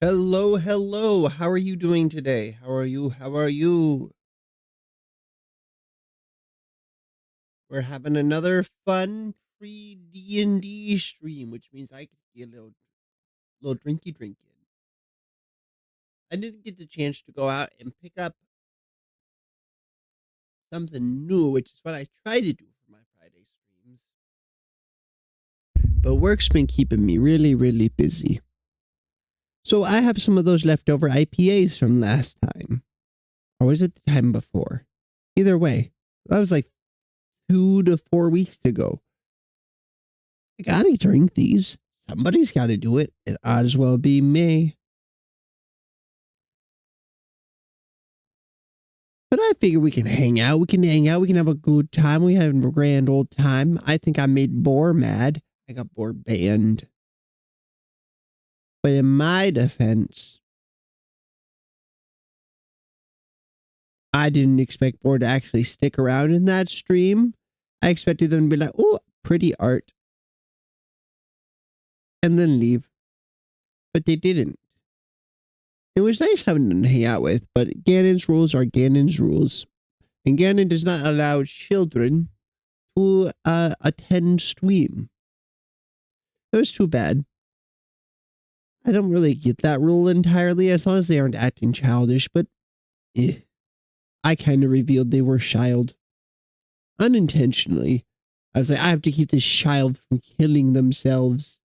Hello, hello. How are you doing today? How are you? How are you? We're having another fun free D&D stream, which means I can get a little drinky drink in. I didn't get the chance to go out and pick up something new, which is what I try to do for my Friday streams. But work's been keeping me really, really busy. So I have some of those leftover IPAs from last time. Or was it the time before? Either way, that was like 2 to 4 weeks ago. I gotta drink these. Somebody's gotta do it. It ought as well be me. But I figure we can hang out. We can hang out. We can have a good time. We have a grand old time. I think I made Boar mad. I got Boar banned. But in my defense, I didn't expect Boar to actually stick around in that stream. I expected them to be like, oh, pretty art. And then leave. But they didn't. It was nice having them to hang out with, but Ganon's rules are Ganon's rules. And Ganon does not allow children to attend stream. It was too bad. I don't really get that rule entirely, as long as they aren't acting childish, but I kind of revealed they were child. Unintentionally. I was like, I have to keep this child from killing themselves.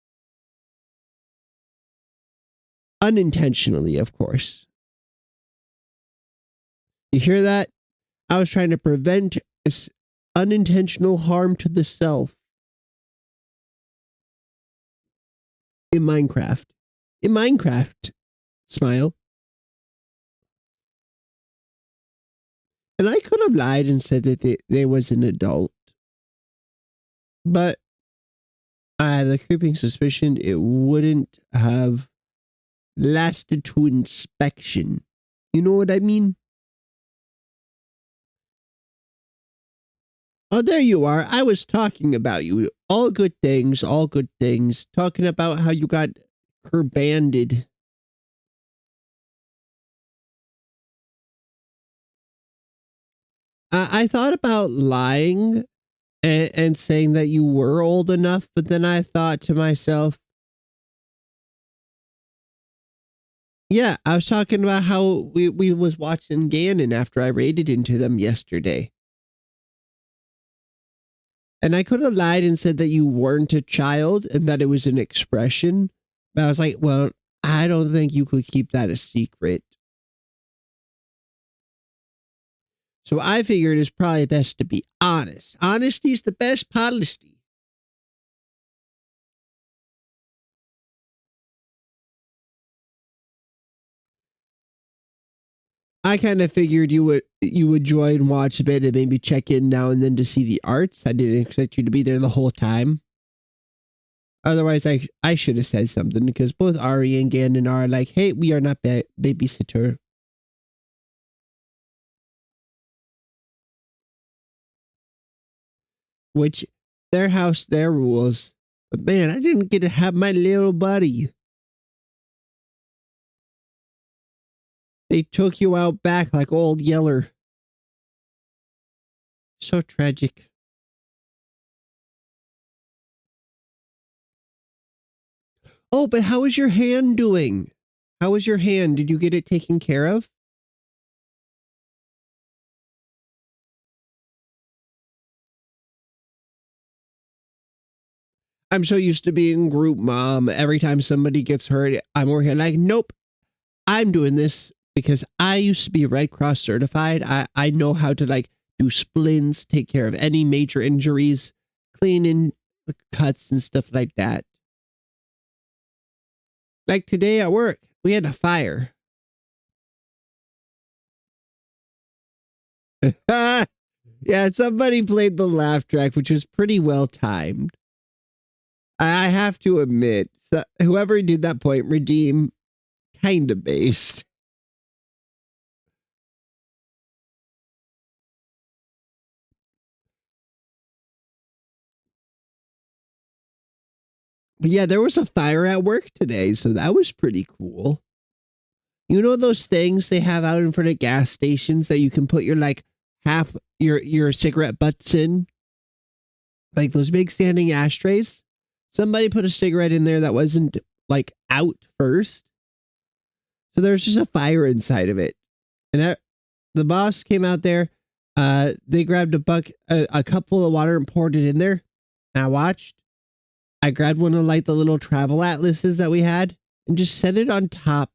Unintentionally, of course. You hear that? I was trying to prevent unintentional harm to the self. In Minecraft. In Minecraft. Smile. And I could have lied and said that they was an adult. But I had a creeping suspicion it wouldn't have lasted to inspection. You know what I mean? Oh, there you are. I was talking about you. All good things, all good things. Talking about how you got her banded. I thought about lying and saying that you were old enough, but then I thought to myself, yeah, I was talking about how we was watching Ganon after I raided into them yesterday. And I could have lied and said that you weren't a child and that it was an expression. But I was like, well, I don't think you could keep that a secret. So I figured it's probably best to be honest. Honesty's the best policy. I kind of figured you would join, watch a bit, and maybe check in now and then to see the arts. I didn't expect you to be there the whole time. Otherwise, I should have said something because both Ari and Ganon are like, hey, we are not babysitter. Which, their house, their rules. But man, I didn't get to have my little buddy. They took you out back like old Yeller. So tragic. Oh, but how is your hand doing? How is your hand? Did you get it taken care of? I'm so used to being group mom. Every time somebody gets hurt, I'm over here like, nope, I'm doing this because I used to be Red Cross certified. I know how to like do splints, take care of any major injuries, cleaning the cuts and stuff like that. Like today at work, we had a fire. Yeah, somebody played the laugh track, which was pretty well timed. I have to admit, so whoever did that point, redeem, kind of based. But yeah, there was a fire at work today, so that was pretty cool. You know those things they have out in front of gas stations that you can put your like half your cigarette butts in? Like those big standing ashtrays? Somebody put a cigarette in there that wasn't like out first. So there was just a fire inside of it. And the boss came out there. They grabbed a cup full of water and poured it in there. And I watched. I grabbed one of like the little travel atlases that we had and just set it on top.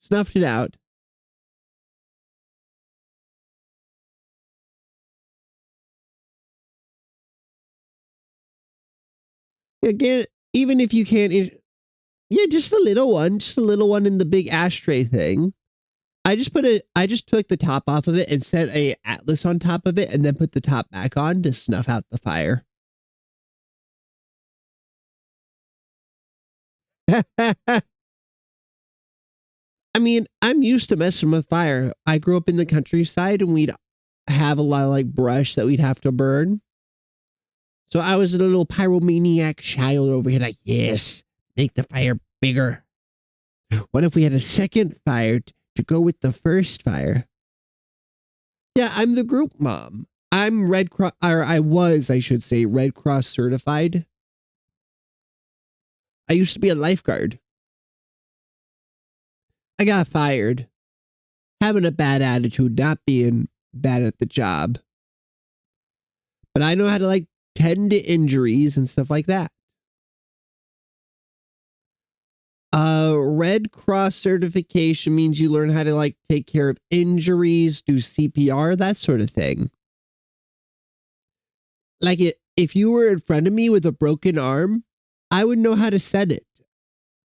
Snuffed it out. Again, even if you can't, yeah, just a little one in the big ashtray thing. I just took the top off of it and set a atlas on top of it and then put the top back on to snuff out the fire. I mean, I'm used to messing with fire. I grew up in the countryside and we'd have a lot of like brush that we'd have to burn. So I was a little pyromaniac child over here, like, yes, make the fire bigger. What if we had a second fire to go with the first fire? Yeah, I'm the group mom. I'm Red Cross, or I was, I should say, Red Cross certified. I used to be a lifeguard. I got fired. Having a bad attitude, not being bad at the job. But I know how to like tend to injuries and stuff like that. Red Cross certification means you learn how to like take care of injuries, do CPR, that sort of thing. Like if you were in front of me with a broken arm, I would know how to set it.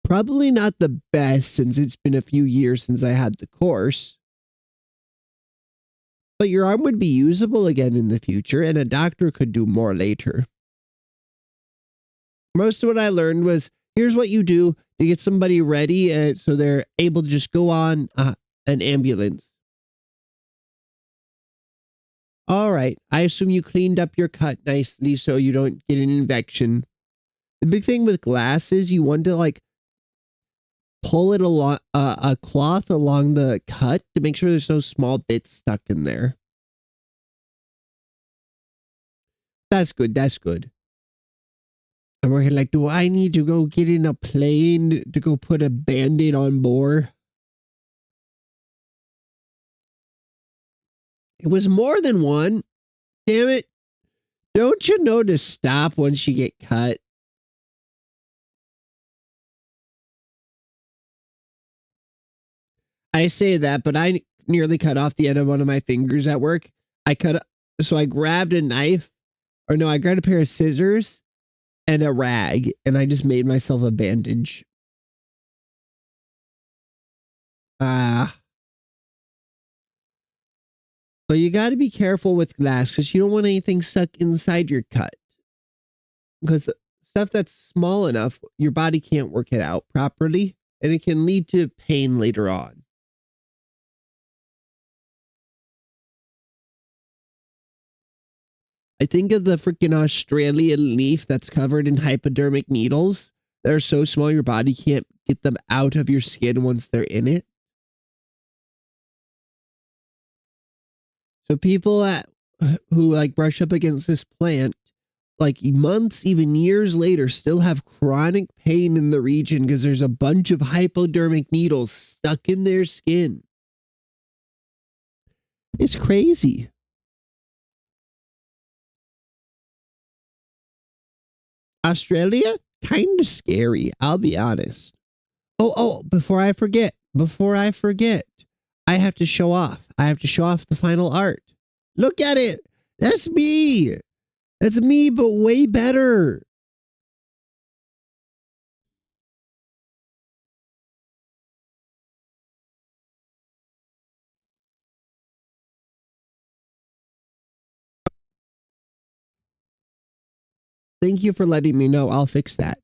Probably not the best since it's been a few years since I had the course. But your arm would be usable again in the future, and a doctor could do more later. Most of what I learned was here's what you do to get somebody ready so they're able to just go on an ambulance. All right. I assume you cleaned up your cut nicely so you don't get an infection. The big thing with glass is you want to like pull it along a cloth along the cut to make sure there's no small bits stuck in there. That's good. That's good. And we're like, do I need to go get in a plane to go put a band-aid on board? It was more than one. Damn it. Don't you know to stop once you get cut? I say that, but I nearly cut off the end of one of my fingers at work. So I grabbed a knife, or no, I grabbed a pair of scissors and a rag, and I just made myself a bandage. Ah. But you got to be careful with glass because you don't want anything stuck inside your cut. Because stuff that's small enough, your body can't work it out properly, and it can lead to pain later on. I think of the freaking Australian leaf that's covered in hypodermic needles that are so small your body can't get them out of your skin once they're in it. So who like brush up against this plant, like months, even years later, still have chronic pain in the region because there's a bunch of hypodermic needles stuck in their skin. It's crazy. Australia, kind of scary. I'll be honest. Before I forget, I have to show off. I have to show off the final art. Look at it. That's me. That's me, but way better. Thank you for letting me know. I'll fix that.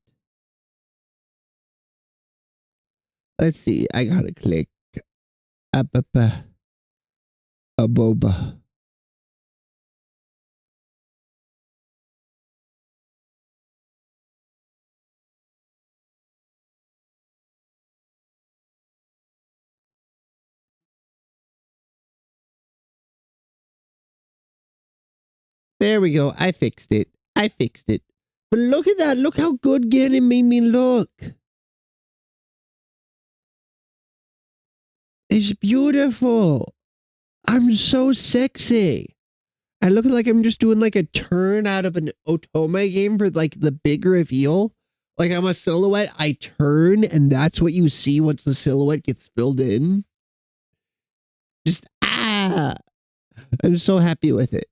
Let's see. I gotta click. Up, a boba. There we go. I fixed it. I fixed it. But look at that. Look how good Ganon made me look. It's beautiful. I'm so sexy. I look like I'm just doing like a turn out of an Otome game for like the big reveal. Like I'm a silhouette, I turn, and that's what you see once the silhouette gets filled in. Just, I'm so happy with it.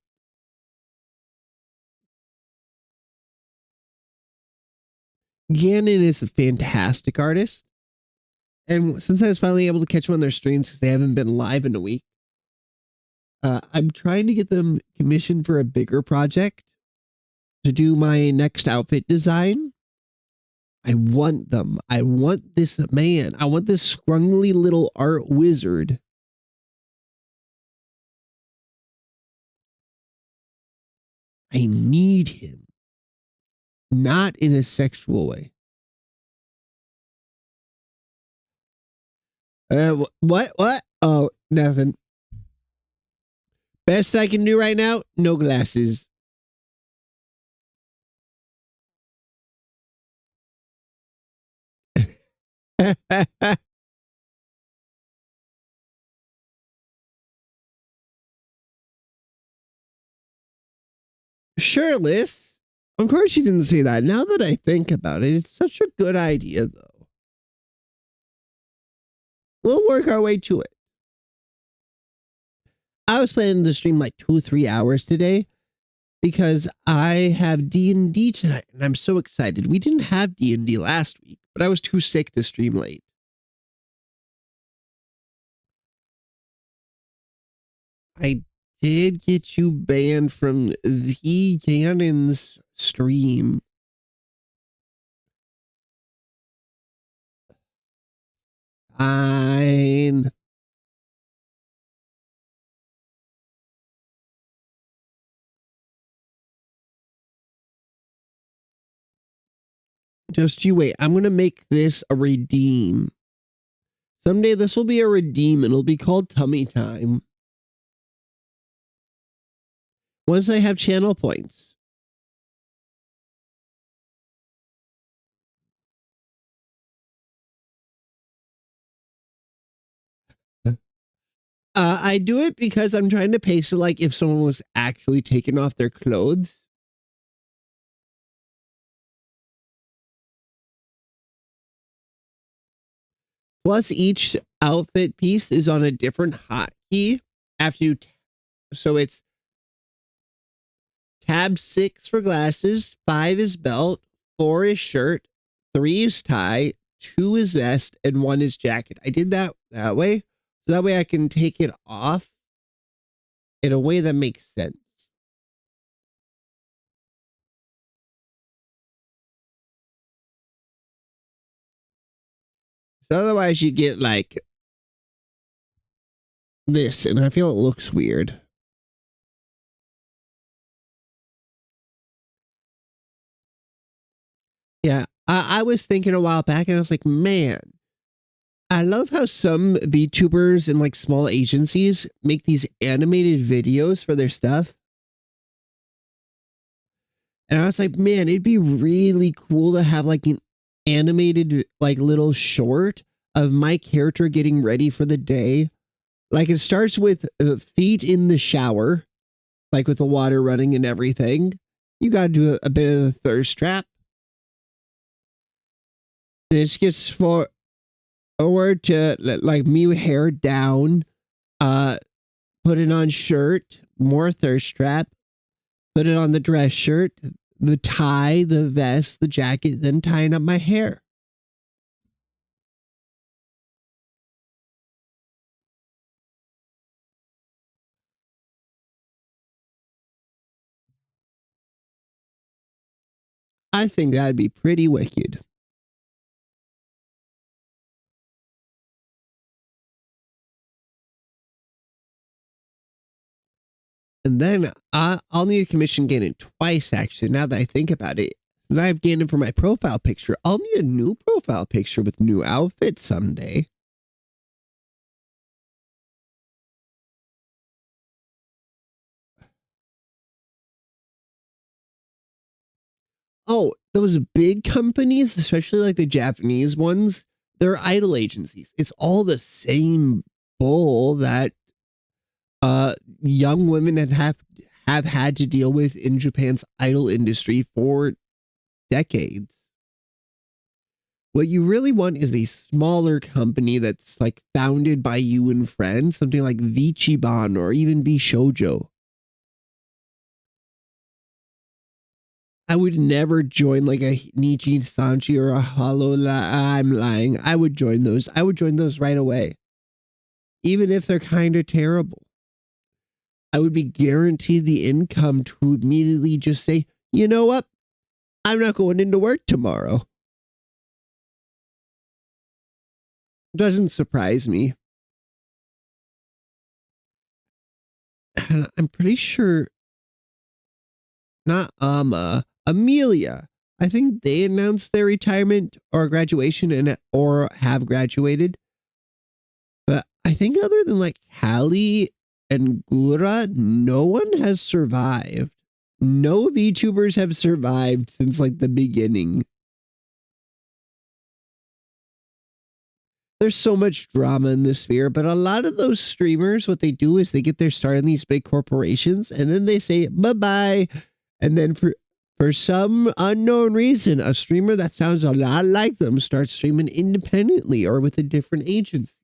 Ganon is a fantastic artist. And since I was finally able to catch them on their streams because they haven't been live in a week, I'm trying to get them commissioned for a bigger project to do my next outfit design. I want them. I want this man. I want this scrungly little art wizard. I need him. Not in a sexual way. What? What? Oh, nothing. Best I can do right now, no glasses. Shirtless? Of course you didn't say that. Now that I think about it, it's such a good idea, though. We'll work our way to it. I was planning to stream like 2 or 3 hours today because I have D&D tonight, and I'm so excited. We didn't have D&D last week, but I was too sick to stream late. I did get you banned from the Ganon's stream. Fine. Just you wait. I'm going to make this a redeem. Someday this will be a redeem and it'll be called Tummy Time. Once I have channel points. I do it because I'm trying to pace it like if someone was actually taking off their clothes. Plus, each outfit piece is on a different hotkey after you. So it's tab 6 for glasses, 5 is belt, 4 is shirt, 3 is tie, 2 is vest, and 1 is jacket. I did that way. So that way I can take it off in a way that makes sense. So otherwise you get like this, and I feel it looks weird. Yeah, I was thinking a while back, and I was like, man, I love how some VTubers and like small agencies make these animated videos for their stuff. And I was like, man, it'd be really cool to have like an animated like little short of my character getting ready for the day. Like it starts with feet in the shower, like with the water running and everything. You got to do a bit of the thirst trap. This gets forward to like me hair down, put it on shirt, more thirst trap, put it on the dress shirt, the tie, the vest, the jacket, then tying up my hair. I think that'd be pretty wicked. And then I'll need to commission Ganon twice, actually, now that I think about it. Since I have Ganon for my profile picture, I'll need a new profile picture with new outfits someday. Oh, those big companies, especially like the Japanese ones, they're idol agencies. It's all the same bull that uh young women have had to deal with in Japan's idol industry for decades. What you really want is a smaller company that's like founded by you and friends, something like Vichiban or even Bishojo. I would never join like a Nichi Sanchi or a Halola. I'm lying. I would join those. I would join those right away. Even if they're kind of terrible. I would be guaranteed the income to immediately just say, you know what? I'm not going into work tomorrow. Doesn't surprise me. And I'm pretty sure not Amelia. I think they announced their retirement or graduation and or have graduated. But I think other than like Hallie and Gura, no one has survived. No VTubers have survived since like the beginning. There's so much drama in this sphere, but a lot of those streamers, what they do is they get their start in these big corporations and then they say bye-bye. And then for some unknown reason, a streamer that sounds a lot like them starts streaming independently or with a different agency.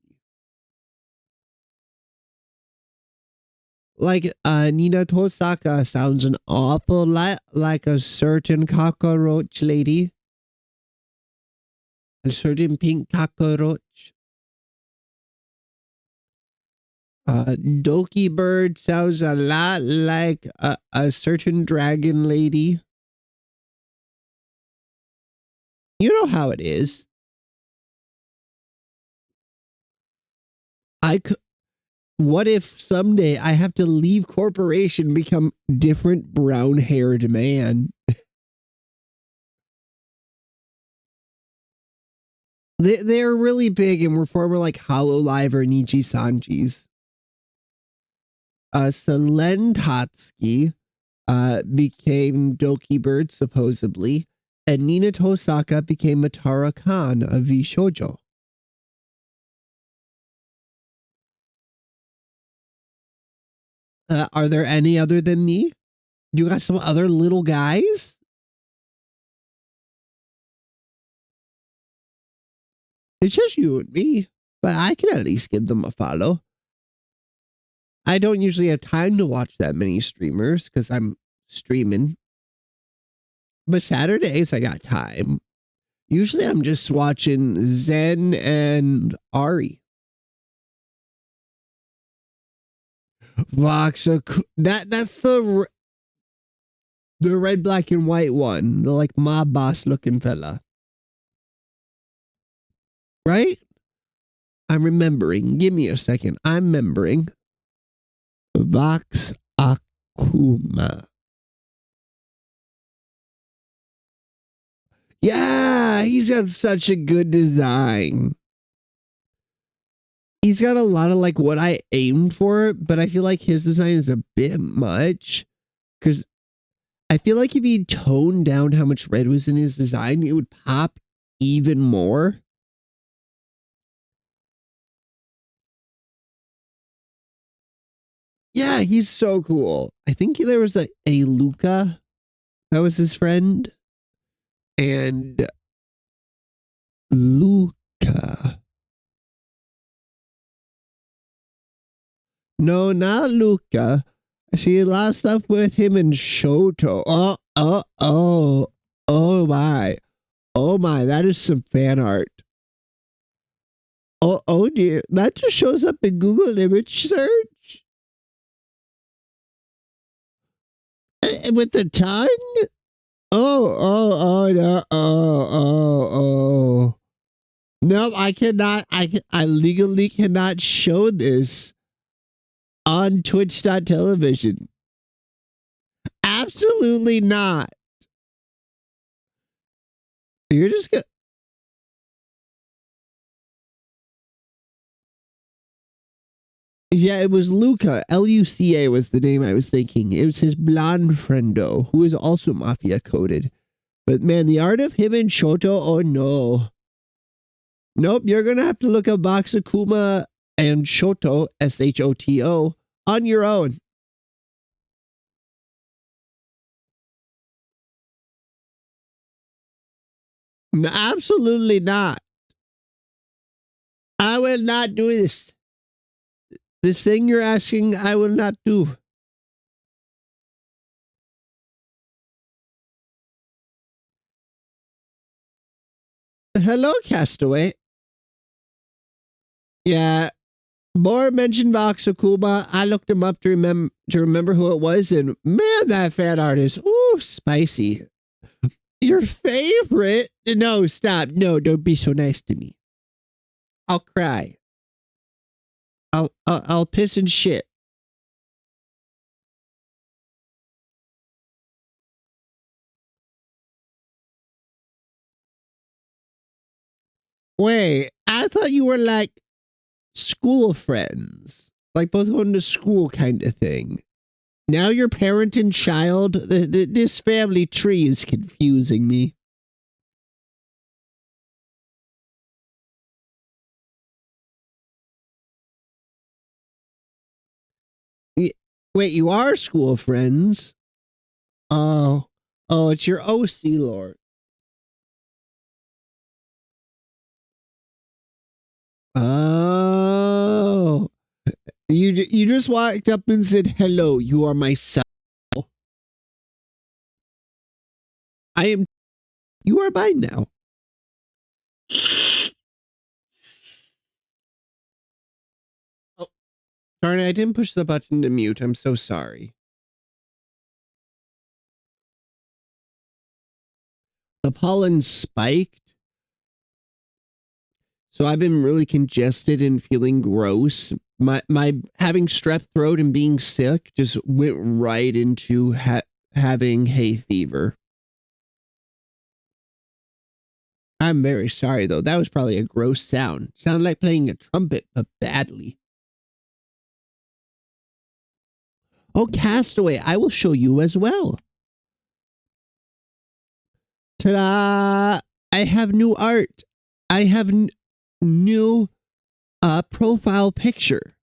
Like Nina Tosaka sounds an awful lot like a certain cockroach lady. A certain pink cockroach. Doki Bird sounds a lot like a certain dragon lady. You know how it is. What if someday I have to leave corporation, become different brown-haired man? They're really big and were former like Hololive or Nichi Sanjis. Selen Tatsuki became Doki Bird, supposedly, and Nina Tosaka became Matara Khan of Vishojo. Are there any other than me? You got some other little guys? It's just you and me, but I can at least give them a follow. I don't usually have time to watch that many streamers because I'm streaming. But Saturdays, I got time. Usually, I'm just watching Zen and Ari. Voxa, that's the red, black, and white one, the like mob boss looking fella, right? I'm remembering. Give me a second. I'm remembering. Vox Akuma. Yeah, he's got such a good design. He's got a lot of like what I aimed for, but I feel like his design is a bit much because I feel like if he toned down how much red was in his design, it would pop even more. Yeah, he's so cool. I think there was a Luca that was his friend, and Luca. No, not Luca. I see a lot of stuff with him and Shoto. Oh my. Oh my, that is some fan art. Oh dear. That just shows up in Google image search. With the tongue? No. Oh. No, I cannot. I legally cannot show this on Twitch.television. Absolutely not. You're just gonna. Yeah, it was Luca. Luca was the name I was thinking. It was his blonde friendo, who is also mafia coded. But man, the art of him and Shoto, oh no. Nope, you're going to have to look up Boxakuma and Shoto, Shoto, on your own. No, absolutely not. I will not do this. This thing you're asking, I will not do. Hello, Castaway. Yeah, More mentioned Boxakuma. I looked him up to remember who it was, and man, that fan art is spicy. Your favorite? No, stop. No, don't be so nice to me. I'll cry. I'll piss and shit. Wait, I thought you were like school friends, like both going to school kind of thing. Now you're parent and child. This family tree is confusing me. Wait, you are school friends? Oh, it's your OC Lord. Oh, you just walked up and said, "Hello, you are my son. I am. You are mine now." Oh, darn it! I didn't push the button to mute. I'm so sorry. The pollen spiked. So I've been really congested and feeling gross. My having strep throat and being sick just went right into having hay fever. I'm very sorry though. That was probably a gross sound. Sounded like playing a trumpet, but badly. Oh, Castaway, I will show you as well. Ta-da! I have new art. I have new profile picture.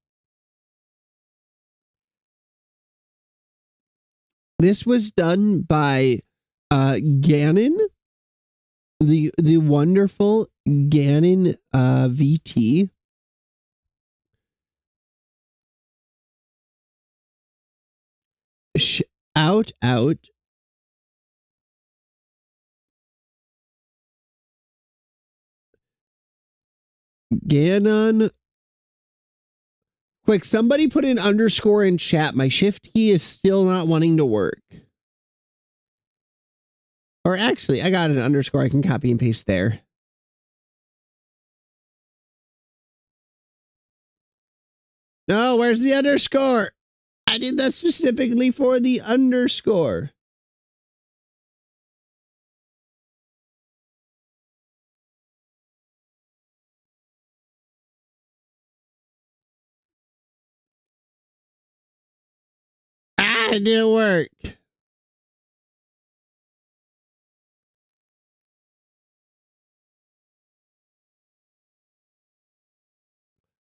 This was done by Gannon, the wonderful Gannon VT. Out. Gannon. Quick, somebody put an underscore in chat. My shift key is still not wanting to work. Or actually, I got an underscore I can copy and paste there. No, where's the underscore? I did that specifically for the underscore. It didn't work.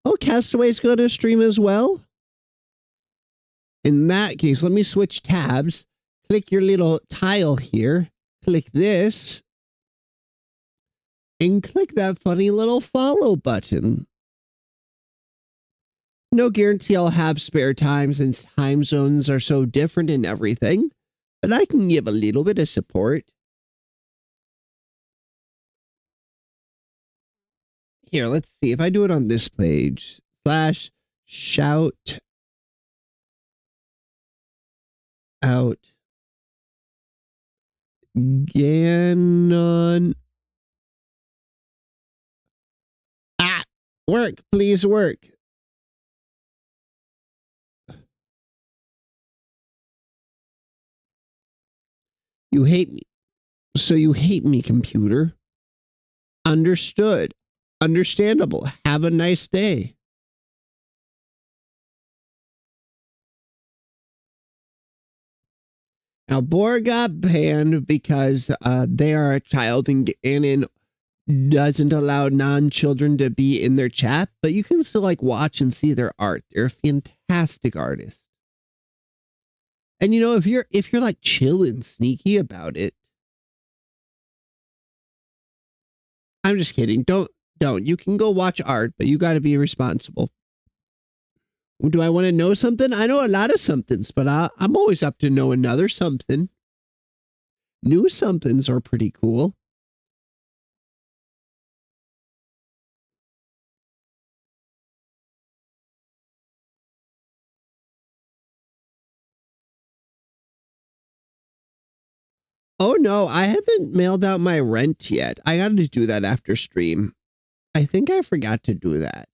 Oh, Castaway's going to stream as well? In that case, let me switch tabs. Click your little tile here. Click this. And click that funny little follow button. No guarantee I'll have spare time since time zones are so different and everything, but I can give a little bit of support. Here, let's see if I do it on this page. /shout out Ganon. Work, please work. You hate me. So you hate me, computer. Understood. Understandable. Have a nice day. Now, Boar got banned because they are a child and Ganon doesn't allow non-children to be in their chat, but you can still like watch and see their art. They're a fantastic artist. And you know, if you're like chill and sneaky about it, I'm just kidding. Don't. You can go watch art, but you got to be responsible. Do I want to know something? I know a lot of somethings, but I'm always up to know another something. New somethings are pretty cool. Oh no, I haven't mailed out my rent yet. I got to do that after stream. I think I forgot to do that.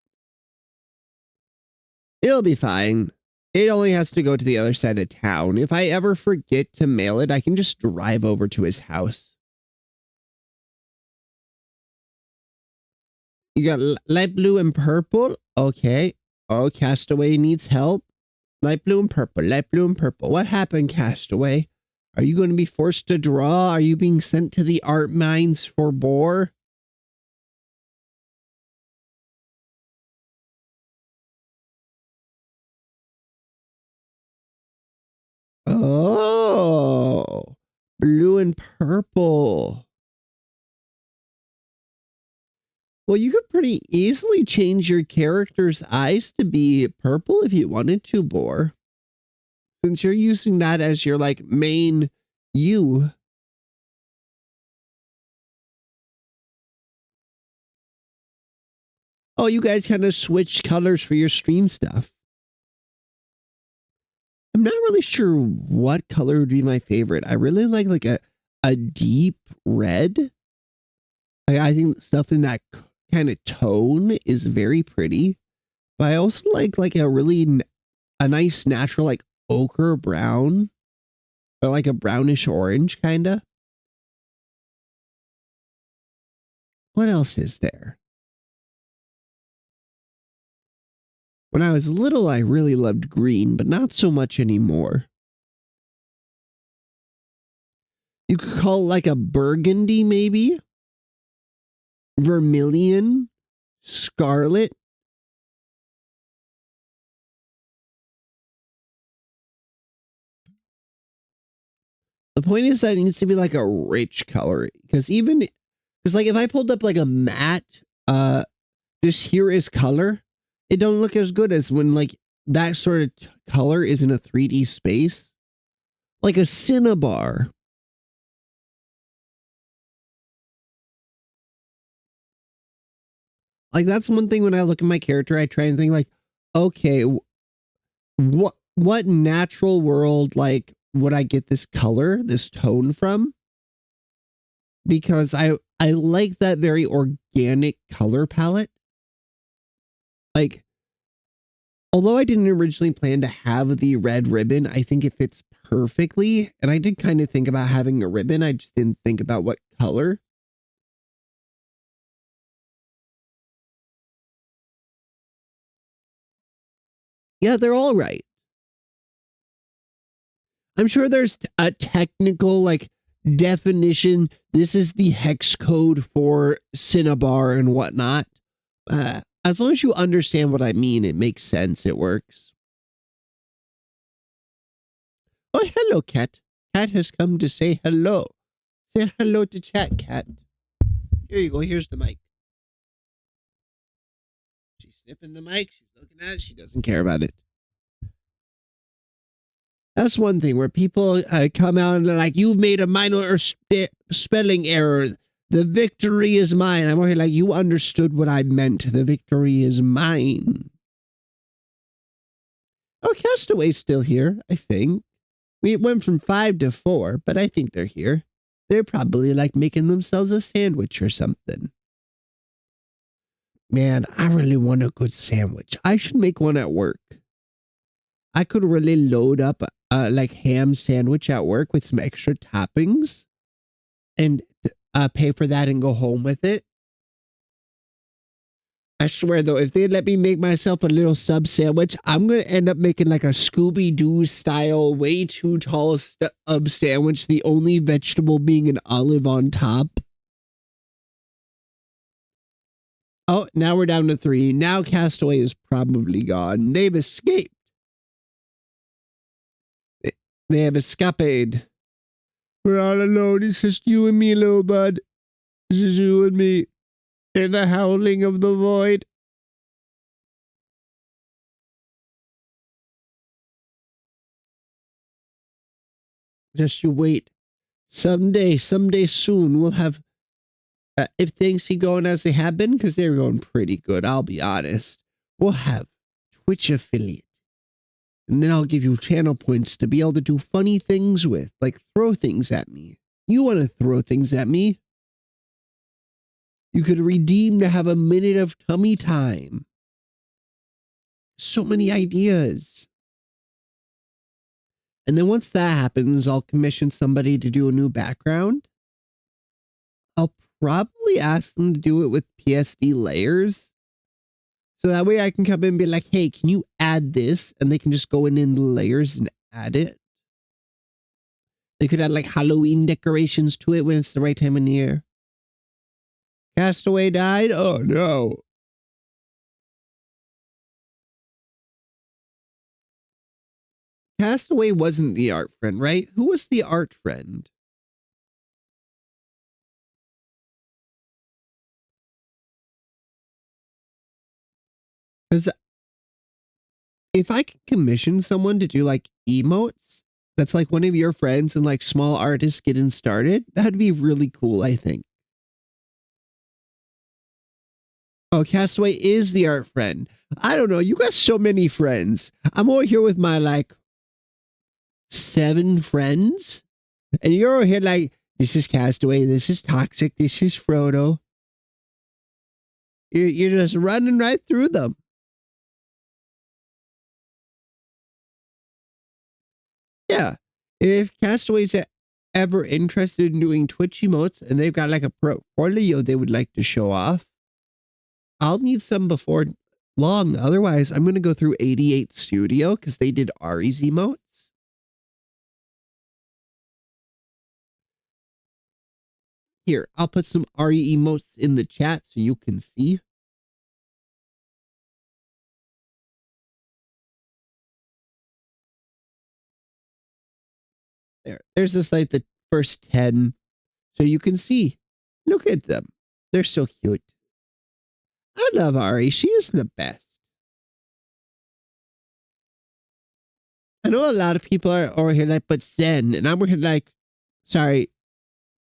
It'll be fine. It only has to go to the other side of town. If I ever forget to mail it, I can just drive over to his house. You got light blue and purple? Okay. Oh, Castaway needs help. Light blue and purple. Light blue and purple. What happened, Castaway? Are you going to be forced to draw? Are you being sent to the art mines for Boar? Oh, blue and purple. Well, you could pretty easily change your character's eyes to be purple if you wanted to, Boar. Since you're using that as your, like, main you. Oh, you guys kind of switch colors for your stream stuff. I'm not really sure what color would be my favorite. I really like a deep red. I think stuff in that kind of tone is very pretty. But I also like a really a nice natural like ochre brown, or like a brownish orange kind of. What else is there? When I was little, I really loved green, but not so much anymore. You could call it like a burgundy, maybe? Vermilion? Scarlet? The point is that it needs to be like a rich color. Because like if I pulled up like a matte, just here is color, it don't look as good as when like that sort of color is in a 3D space. Like a cinnabar. Like that's one thing when I look at my character, I try and think like, okay, what natural world like would I get this color, this tone from? Because I like that very organic color palette. Like, although I didn't originally plan to have the red ribbon, I think it fits perfectly. And I did kind of think about having a ribbon. I just didn't think about what color. Yeah, they're all right. I'm sure there's a technical like definition. This is the hex code for cinnabar and whatnot. As long as you understand what I mean, it makes sense. It works. Oh, hello, Cat. Cat has come to say hello. Say hello to chat, Cat. Here you go. Here's the mic. She's sniffing the mic. She's looking at it. She doesn't care about it. That's one thing where people come out and they're like, you made a minor spelling error. The victory is mine. I'm already like, you understood what I meant. The victory is mine. Oh, Castaway's still here, I think. We went from 5 to 4, but I think they're here. They're probably like making themselves a sandwich or something. Man, I really want a good sandwich. I should make one at work. I could really load up like ham sandwich at work with some extra toppings and pay for that and go home with it. I swear though, if they let me make myself a little sub sandwich, I'm gonna end up making like a Scooby Doo style, way too tall sub sandwich. The only vegetable being an olive on top. Oh, now we're down to 3. Now Castaway is probably gone. They've escaped. They have escaped. We're all alone. It's just you and me, little bud. It's just you and me. In the howling of the void. Just you wait. Someday soon, we'll have, if things keep going as they have been, because they're going pretty good, I'll be honest, we'll have Twitch affiliate. And then I'll give you channel points to be able to do funny things with, like throw things at me. You want to throw things at me? You could redeem to have a minute of tummy time. So many ideas. And then once that happens, I'll commission somebody to do a new background. I'll probably ask them to do it with PSD layers. So that way I can come in and be like, hey, can you add this? And they can just go in the layers and add it. They could add like Halloween decorations to it when it's the right time of year. Castaway died? Oh no. Castaway wasn't the art friend, right? Who was the art friend? Because if I could commission someone to do like emotes, that's like one of your friends and like small artists getting started, that'd be really cool, I think. Oh, Castaway is the art friend. I don't know. You got so many friends. I'm over here with my like 7 friends. And you're over here like, this is Castaway, this is Toxic, this is Frodo. You're just running right through them. Yeah. If Castaway's ever interested in doing Twitch emotes and they've got like a portfolio they would like to show off, I'll need some before long. Otherwise, I'm going to go through 88 Studio because they did Ari's emotes. Here, I'll put some Ari emotes in the chat so you can see. There's just like the first 10. So you can see. Look at them. They're so cute. I love Ari. She is the best. I know a lot of people are over here like, but Zen. And I'm over here like, sorry.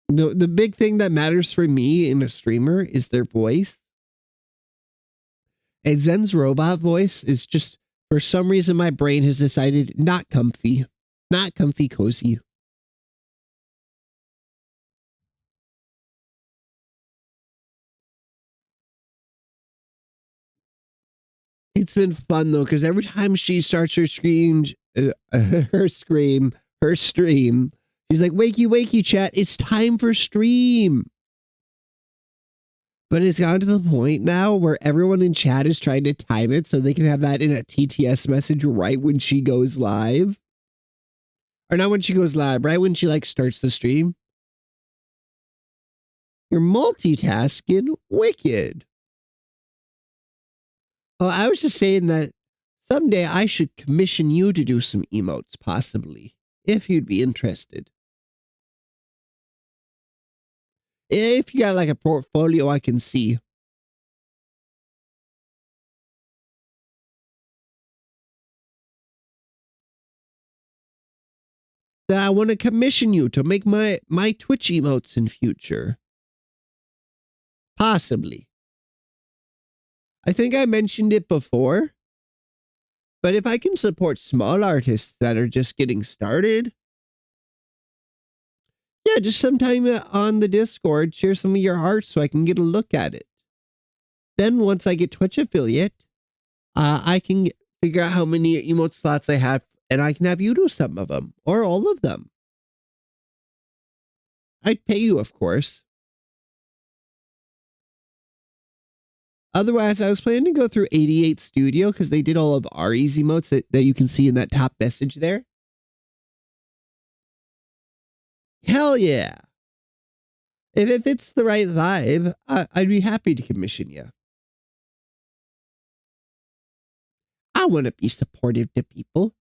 The big thing that matters for me in a streamer is their voice. And Zen's robot voice is just, for some reason, my brain has decided not comfy. Not comfy cozy. It's been fun though, because every time she starts her stream, her stream, she's like, wakey, wakey, chat. It's time for stream. But it's gotten to the point now where everyone in chat is trying to time it so they can have that in a TTS message right when she goes live. Or not when she goes live, right when she like starts the stream. You're multitasking. Wicked. Oh, I was just saying that someday I should commission you to do some emotes, possibly, if you'd be interested. If you got like a portfolio I can see. That I want to commission you to make my Twitch emotes in future. Possibly. I think I mentioned it before. But if I can support small artists that are just getting started, yeah, just sometime on the Discord, share some of your art so I can get a look at it. Then once I get Twitch affiliate, I can figure out how many emote slots I have, and I can have you do some of them, or all of them. I'd pay you, of course. Otherwise, I was planning to go through 88 Studio because they did all of our easy emotes that you can see in that top message there. Hell yeah. If it's the right vibe, I'd be happy to commission you. I want to be supportive to people.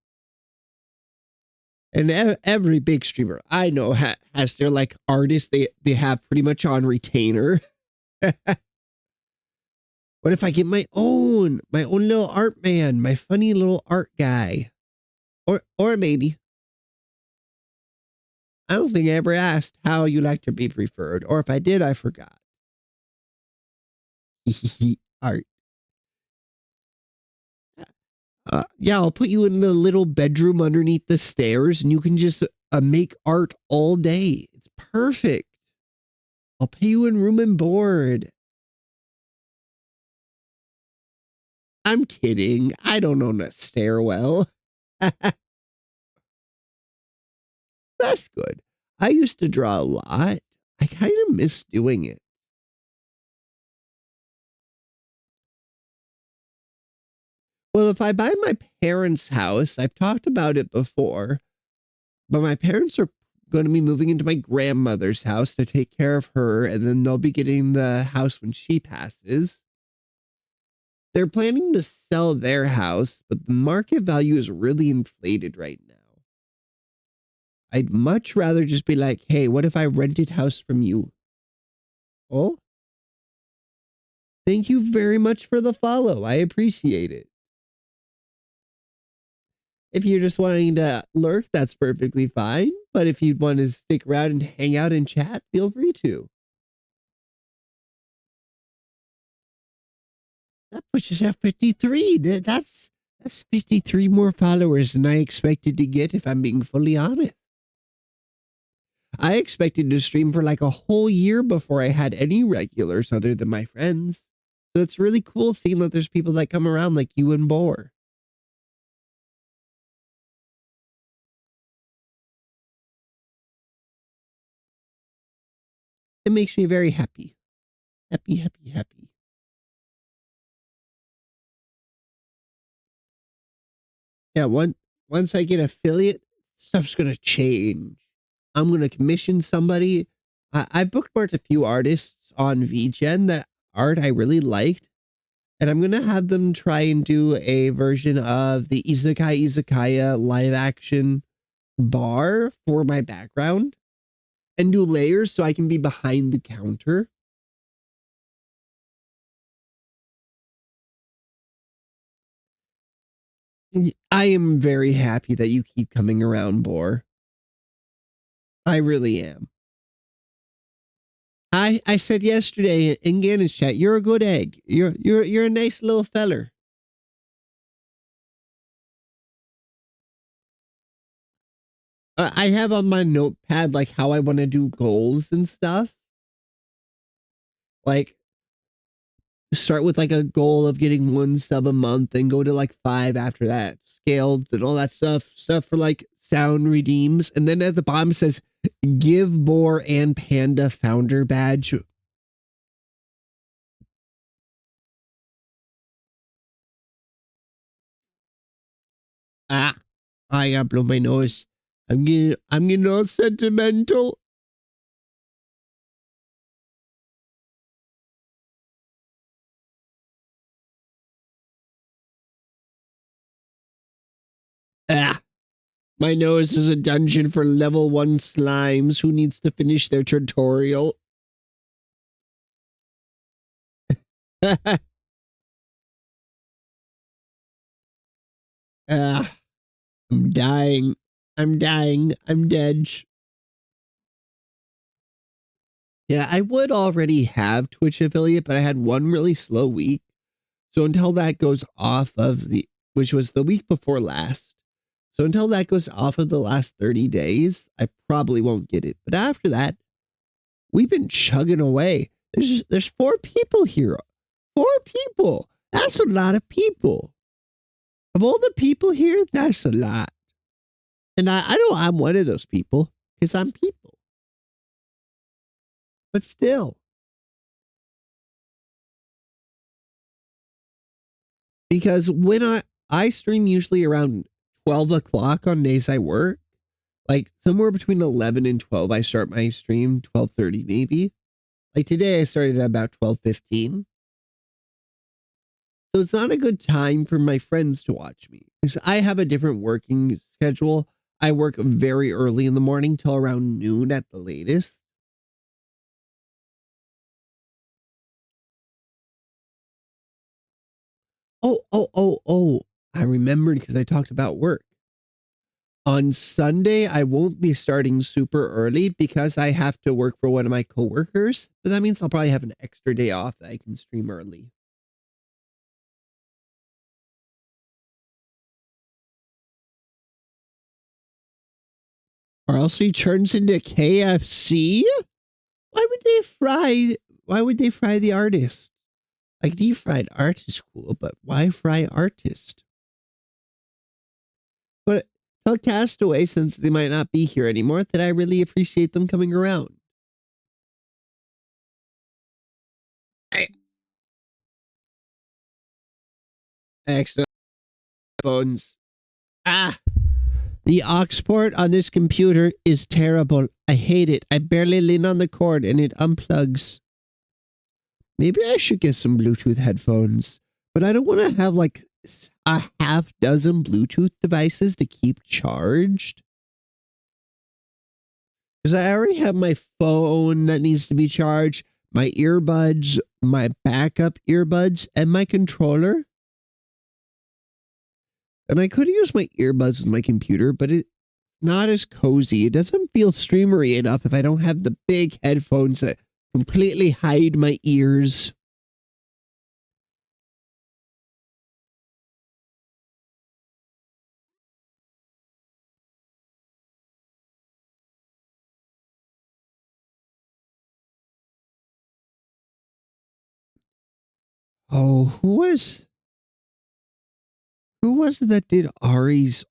And every big streamer I know has their like artist they have pretty much on retainer. What if I get my own little art man, my funny little art guy, or lady? I don't think I ever asked how you like to be preferred, or if I did, I forgot. Art. Yeah, I'll put you in the little bedroom underneath the stairs, and you can just make art all day. It's perfect. I'll pay you in room and board. I'm kidding. I don't own a stairwell. That's good. I used to draw a lot. I kind of miss doing it. Well, if I buy my parents' house, I've talked about it before, but my parents are going to be moving into my grandmother's house to take care of her, and then they'll be getting the house when she passes. They're planning to sell their house, but the market value is really inflated right now. I'd much rather just be like, hey, what if I rented house from you? Oh, thank you very much for the follow. I appreciate it. If you're just wanting to lurk, that's perfectly fine. But if you want to stick around and hang out and chat, feel free to. That pushes out 53. That's 53 more followers than I expected to get, if I'm being fully honest. I expected to stream for like a whole year before I had any regulars other than my friends. So it's really cool seeing that there's people that come around like you and Boar. It makes me very happy. Happy, happy, happy. Yeah, once I get affiliate, stuff's gonna change. I'm gonna commission somebody. I bookmarked a few artists on VGen that art I really liked, and I'm gonna have them try and do a version of the Izakaya live action bar for my background and do layers so I can be behind the counter. I am very happy that you keep coming around, Boar. I really am. I said yesterday in Gannon's chat, you're a good egg. You're a nice little feller. I have on my notepad like how I want to do goals and stuff. Like start with like a goal of getting 1 sub a month and go to like 5 after that. Scaled and all that stuff. Stuff for like sound redeems. And then at the bottom it says give Boar and Panda founder badge. Ah, I got blow my nose. I'm getting all sentimental. Ah, my nose is a dungeon for level 1 slimes who needs to finish their tutorial. Ah, I'm dying. I'm dying. I'm dead. Yeah, I would already have Twitch affiliate, but I had one really slow week. So until that goes off of which was the week before last. So until that goes off of the last 30 days, I probably won't get it. But after that, we've been chugging away. There's 4 people here. 4 people. That's a lot of people. Of all the people here, that's a lot. And I know I'm one of those people because I'm people. But still, Because when I stream usually around 12 o'clock on days I work, like somewhere between 11 and 12, I start my stream, 12:30 maybe. Like today I started at about 12:15. So it's not a good time for my friends to watch me because I have a different working schedule. I work very early in the morning till around noon at the latest. Oh. I remembered because I talked about work. On Sunday, I won't be starting super early because I have to work for one of my coworkers. But that means I'll probably have an extra day off that I can stream early. Or else he turns into KFC? Why would they fry? Why would they fry the artist? Like deep fried art is cool, but why fry artist? But tell Castaway, since they might not be here anymore, that I really appreciate them coming around. I extra phones. Ah, the aux port on this computer is terrible. I hate it. I barely lean on the cord and it unplugs. Maybe I should get some Bluetooth headphones, but I don't want to have like a half dozen Bluetooth devices to keep charged. Because I already have my phone that needs to be charged, my earbuds, my backup earbuds, and my controller. And I could use my earbuds with my computer, but it's not as cozy. It doesn't feel streamery enough if I don't have the big headphones that completely hide my ears. Oh, who was it that did Ari's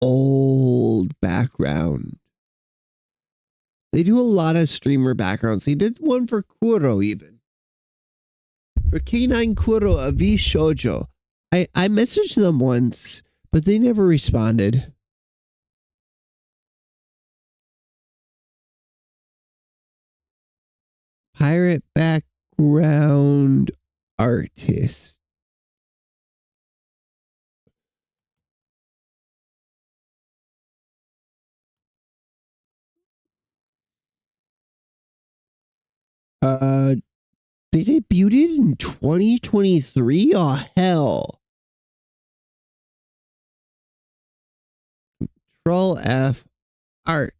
old background? They do a lot of streamer backgrounds. They did one for Kuro even. For K9 Kuro of V Shoujo. I messaged them once, but they never responded. Pirate background artist. Uh, they debuted in 2023? Oh, hell. Control F artist.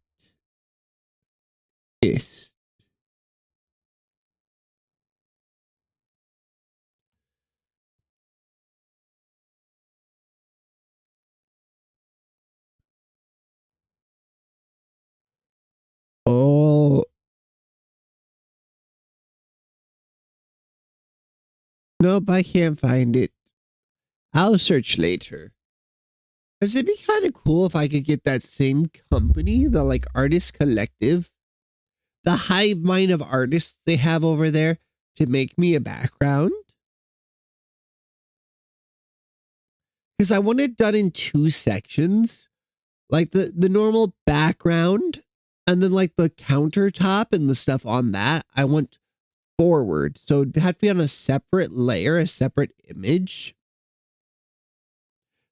Oh, nope, I can't find it. I'll search later. Because it'd be kind of cool if I could get that same company, the like artist collective, the hive mind of artists they have over there to make me a background. Because I want it done in two sections, like the normal background and then like the countertop and the stuff on that. I want forward. So it'd have to be on a separate layer, a separate image.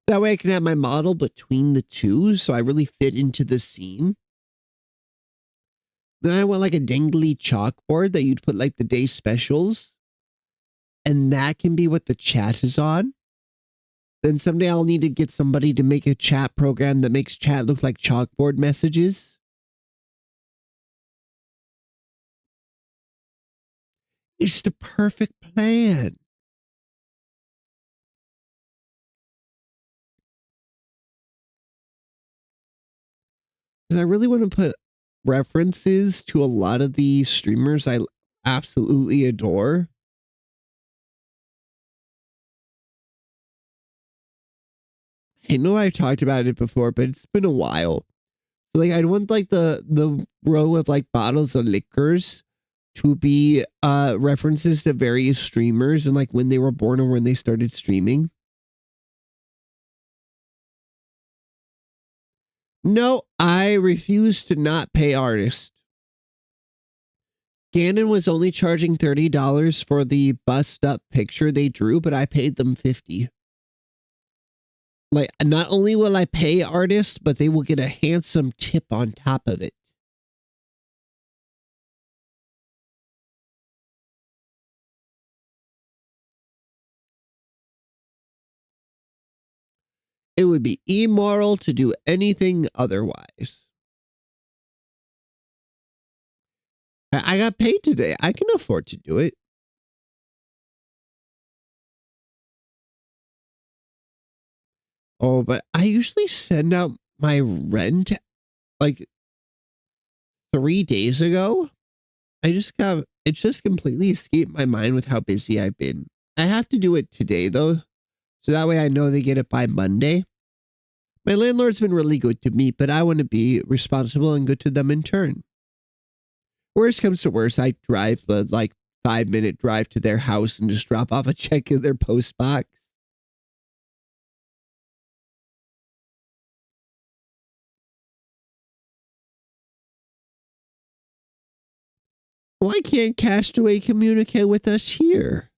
That way I can have my model between the two so I really fit into the scene. Then I want like a dangly chalkboard that you'd put like the day specials. And that can be what the chat is on. Then someday I'll need to get somebody to make a chat program that makes chat look like chalkboard messages. It's the perfect plan. Because I really want to put references to a lot of the streamers I absolutely adore. I know I've talked about it before, but it's been a while. Like I'd want like the row of like bottles of liquors to be references to various streamers and like when they were born or when they started streaming. No, I refuse to not pay artists. Gannon was only charging $30 for the bust up picture they drew, but I paid them $50. Like, not only will I pay artists, but they will get a handsome tip on top of it. It would be immoral to do anything otherwise. I got paid today. I can afford to do it. Oh, but I usually send out my rent like 3 days ago. It's just completely escaped my mind with how busy I've been. I have to do it today though, so that way I know they get it by Monday. My landlord's been really good to me, but I want to be responsible and good to them in turn. Worst comes to worst, I drive the 5-minute drive to their house and just drop off a check in their post box. Why can't Castaway communicate with us here?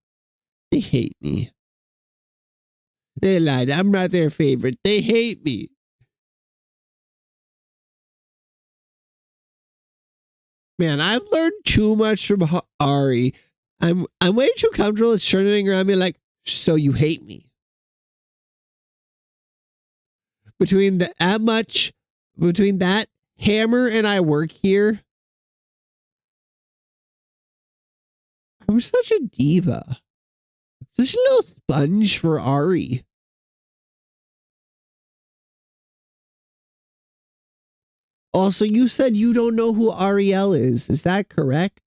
They hate me. They lied. I'm not their favorite. They hate me. Man, I've learned too much from Ari. I'm way too comfortable with turning around me like, so you hate me. Between that hammer and I work here, I was such a diva. Such a little sponge for Ari. Also, you said you don't know who Ariel is. Is that correct?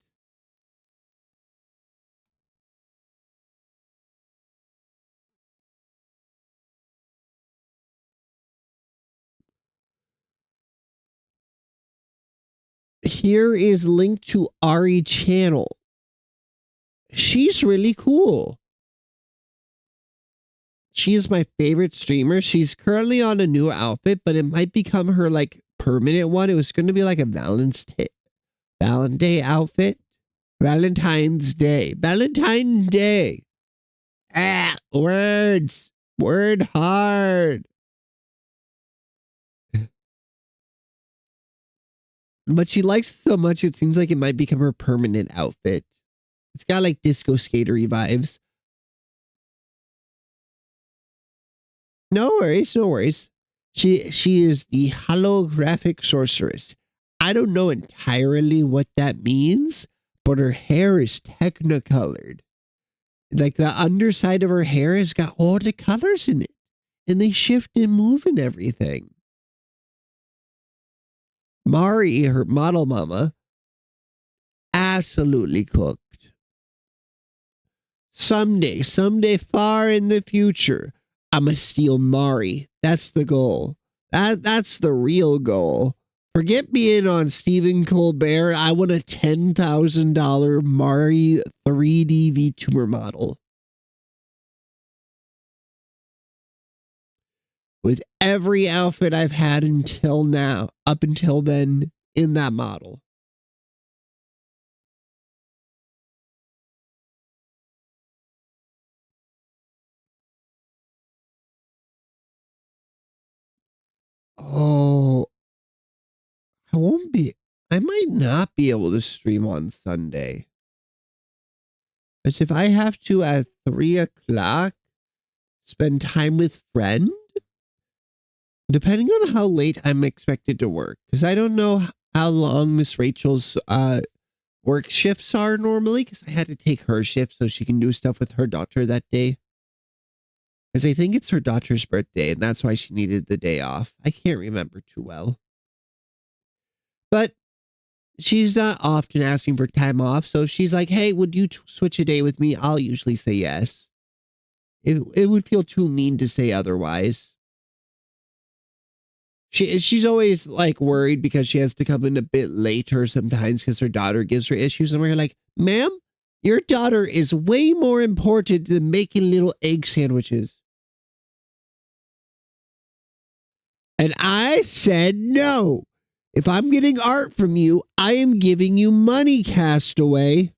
Here is link to Ari channel. She's really cool. She is my favorite streamer. She's currently on a new outfit, but it might become her permanent one. It was going to be like a Valentine's Day outfit. Valentine's Day. Valentine's Day. Words. Word hard. But she likes it so much, it seems like it might become her permanent outfit. It's got disco skatery vibes. No worries, no worries. She is the holographic sorceress. I don't know entirely what that means, but her hair is technicolored. The underside of her hair has got all the colors in it, and they shift and move and everything. Mari, her model mama, absolutely cooked. Someday far in the future, I'ma steal Mari. That's the goal. That's the real goal. Forget being on Stephen Colbert. I want a $10,000 Mari 3D VTuber model. With every outfit I've had until now, up until then, in that model. Oh, I might not be able to stream on Sunday. Because if I have to at 3 o'clock spend time with friend, depending on how late I'm expected to work, because I don't know how long Miss Rachel's work shifts are normally, because I had to take her shift so she can do stuff with her daughter that day. Because I think it's her daughter's birthday, and that's why she needed the day off. I can't remember too well. But she's not often asking for time off, so she's like, hey, would you switch a day with me? I'll usually say yes. It would feel too mean to say otherwise. She's always worried because she has to come in a bit later sometimes because her daughter gives her issues, and we're like, ma'am, your daughter is way more important than making little egg sandwiches. And I said no. If I'm getting art from you, I am giving you money, Castaway.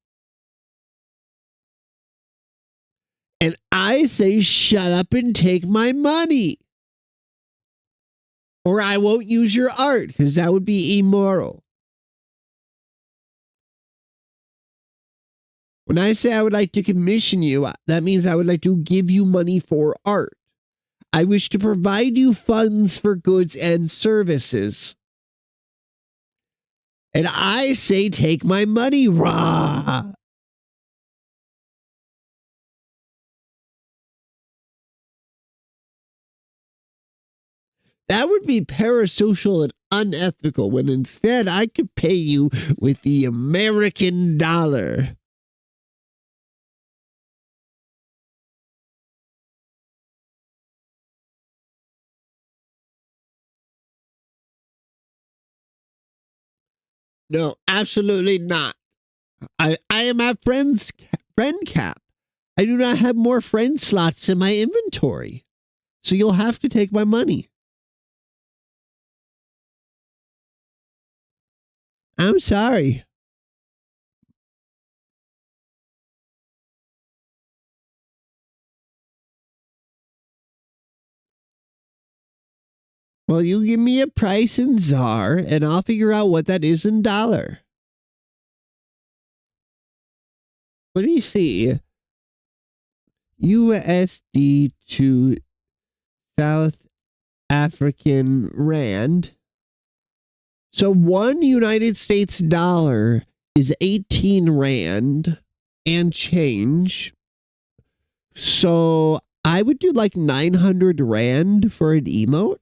And I say, shut up and take my money. Or I won't use your art because that would be immoral. When I say I would like to commission you, that means I would like to give you money for art. I wish to provide you funds for goods and services. And I say, take my money, rah. That would be parasocial and unethical when instead I could pay you with the American dollar. No, absolutely not. I am a friend cap. I do not have more friend slots in my inventory. So you'll have to take my money. I'm sorry. Well, you give me a price in ZAR and I'll figure out what that is in dollar. Let me see. USD to South African Rand. So 1 United States dollar is 18 Rand and change. So I would do like 900 Rand for an emote.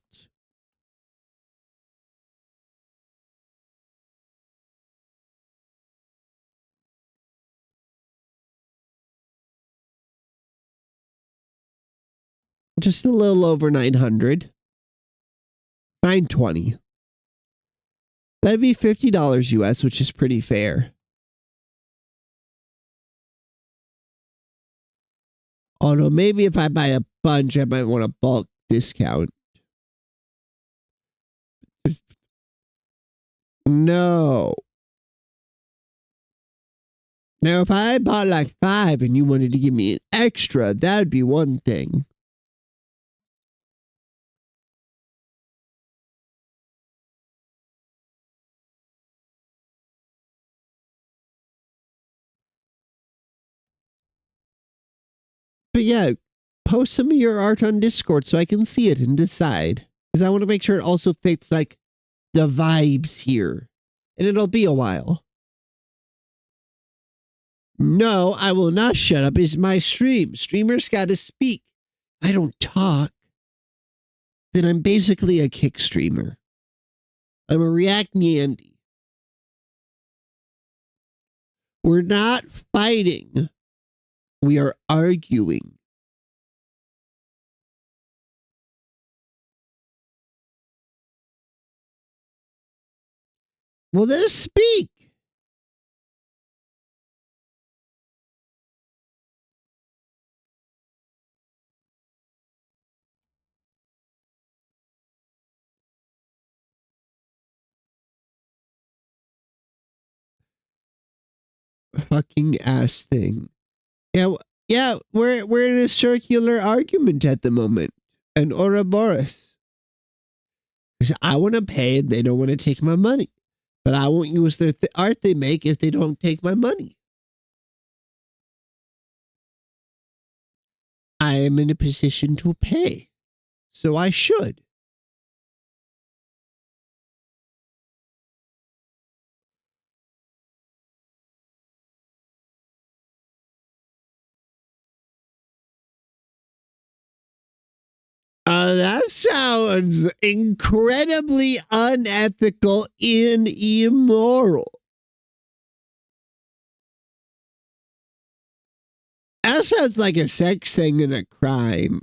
Just a little over 900. 920. That'd be $50 US, which is pretty fair. Although maybe if I buy a bunch, I might want a bulk discount. No. Now, if I bought like 5 and you wanted to give me an extra, that'd be one thing. But yeah, post some of your art on Discord so I can see it and decide. Because I want to make sure it also fits like the vibes here. And it'll be a while. No, I will not shut up. It's my stream. Streamers got to speak. I don't talk. Then I'm basically a kick streamer. I'm a React Nyandy. We're not fighting. We are arguing. Well, then speak. Fucking ass thing. Yeah, yeah. We're in a circular argument at the moment. An Ouroboros. I want to pay and they don't want to take my money. But I won't use their art they make if they don't take my money. I am in a position to pay. So I should. That sounds incredibly unethical and immoral. That sounds like a sex thing and a crime.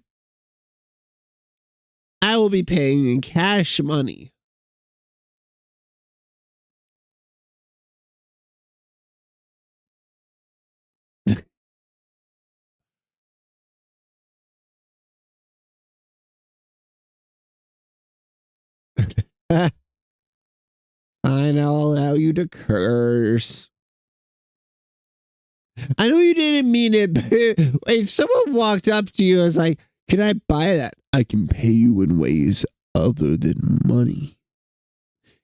I will be paying in cash money. Fine, I'll allow you to curse. I know you didn't mean it, but if someone walked up to you and was like, can I buy that? I can pay you in ways other than money.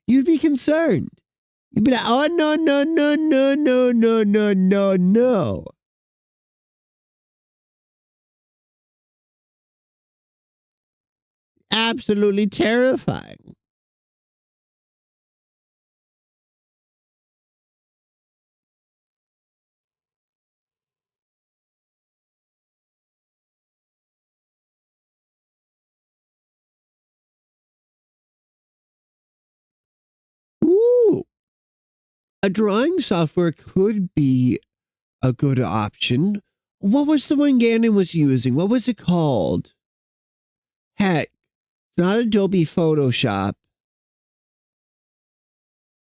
You'd be concerned. You'd be like, oh, no, no, no, no, no, no, no, no, no. Absolutely terrifying. Ooh, a drawing software could be a good option. What was the one Gannon was using? What was it called? Heck, it's not Adobe Photoshop.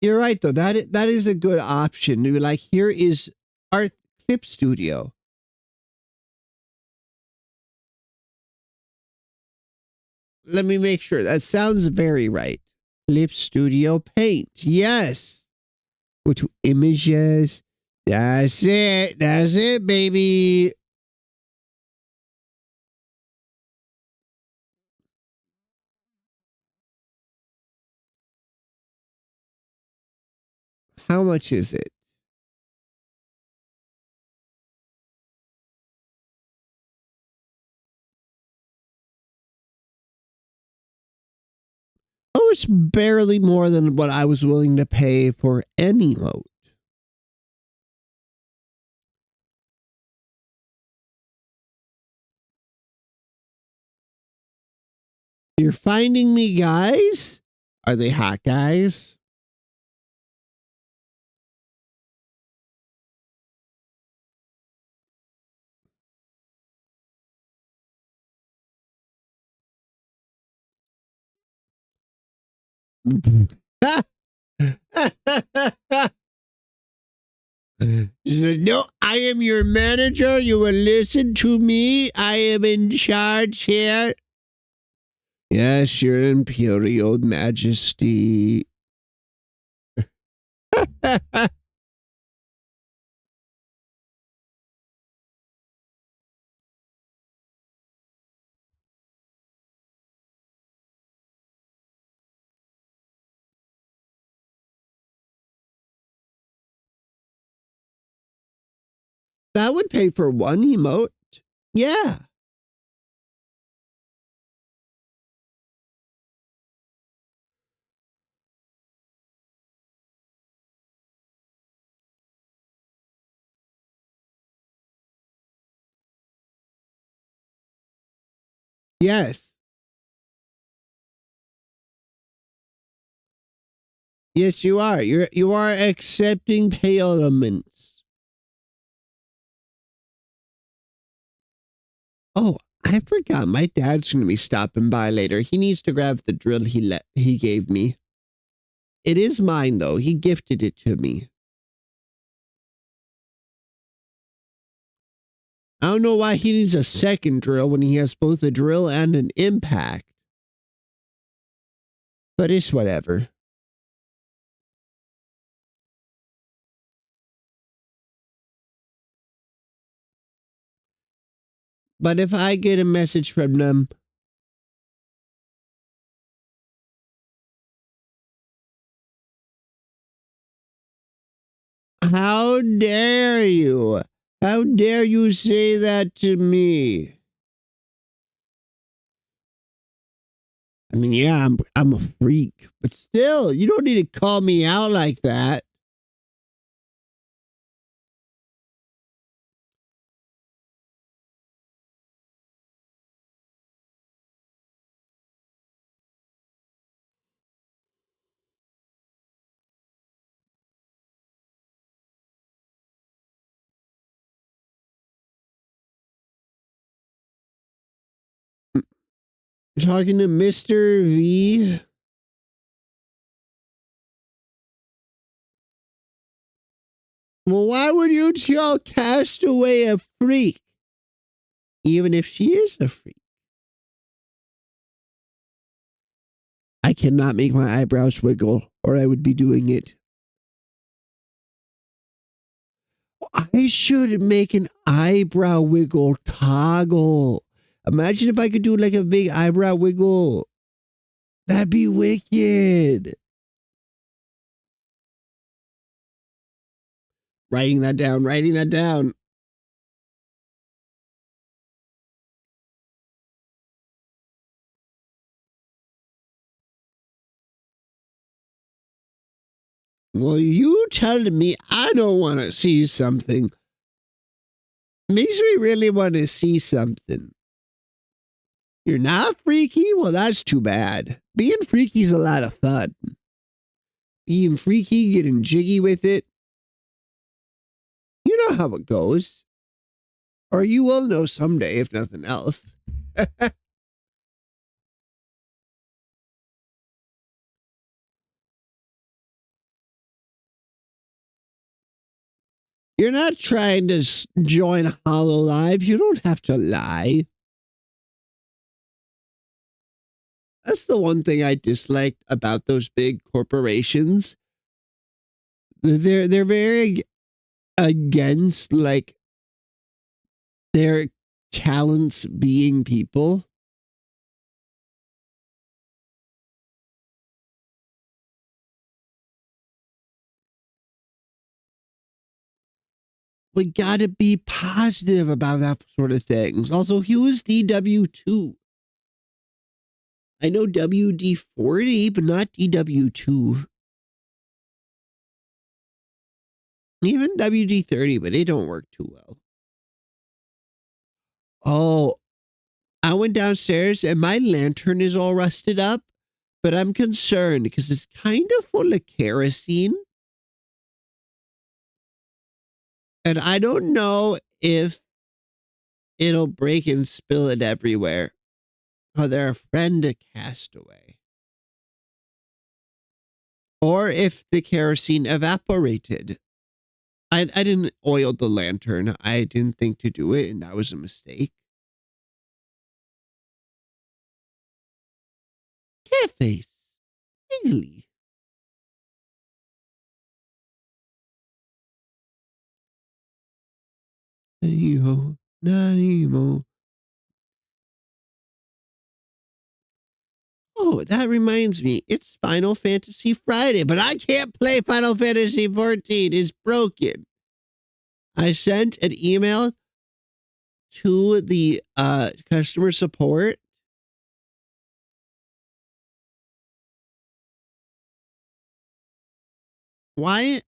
You're right, though. That is a good option. You're like, here is Art Clip Studio. Let me make sure. That sounds very right. Clip Studio Paint. Yes. Go to images. That's it. That's it, baby. How much is it? Oh, it's barely more than what I was willing to pay for any emote. You're finding me guys? Are they hot guys? She said, no, I am your manager. You will listen to me. I am in charge here. Yes, your imperial majesty. That would pay for one emote. Yeah. Yes. Yes, you are. You are accepting payments. Oh, I forgot. My dad's going to be stopping by later. He needs to grab the drill he gave me. It is mine though. He gifted it to me. I don't know why he needs a second drill when he has both a drill and an impact. But it's whatever. But if I get a message from them, how dare you? How dare you say that to me? I mean, yeah, I'm a freak, but still, you don't need to call me out like that. You're talking to Mr. V. Well, why would you tell Castaway a freak? Even if she is a freak. I cannot make my eyebrows wiggle, or I would be doing it. I should make an eyebrow wiggle toggle. Imagine if I could do like a big eyebrow wiggle. That'd be wicked. Writing that down, writing that down. Well, you telling me I don't want to see something makes me really want to see something. You're not freaky? Well, that's too bad. Being freaky is a lot of fun. Being freaky, getting jiggy with it. You know how it goes. Or you will know someday, if nothing else. You're not trying to join Hollow Live. You don't have to lie. That's the one thing I disliked about those big corporations. They're very against like their talents being people. We gotta be positive about that sort of things. Also, he was DW2. I know WD-40, but not DW2. Even WD-30, but they don't work too well. Oh, I went downstairs and my lantern is all rusted up, but I'm concerned because it's kind of full of kerosene. And I don't know if it'll break and spill it everywhere. Oh, they're a friend of Castaway. Or if the kerosene evaporated. I didn't oil the lantern. I didn't think to do it, and that was a mistake. Cat face. Giggly. Yo, Nanimo. Oh, that reminds me. It's Final Fantasy Friday, but I can't play Final Fantasy 14. It's broken. I sent an email to the customer support. Why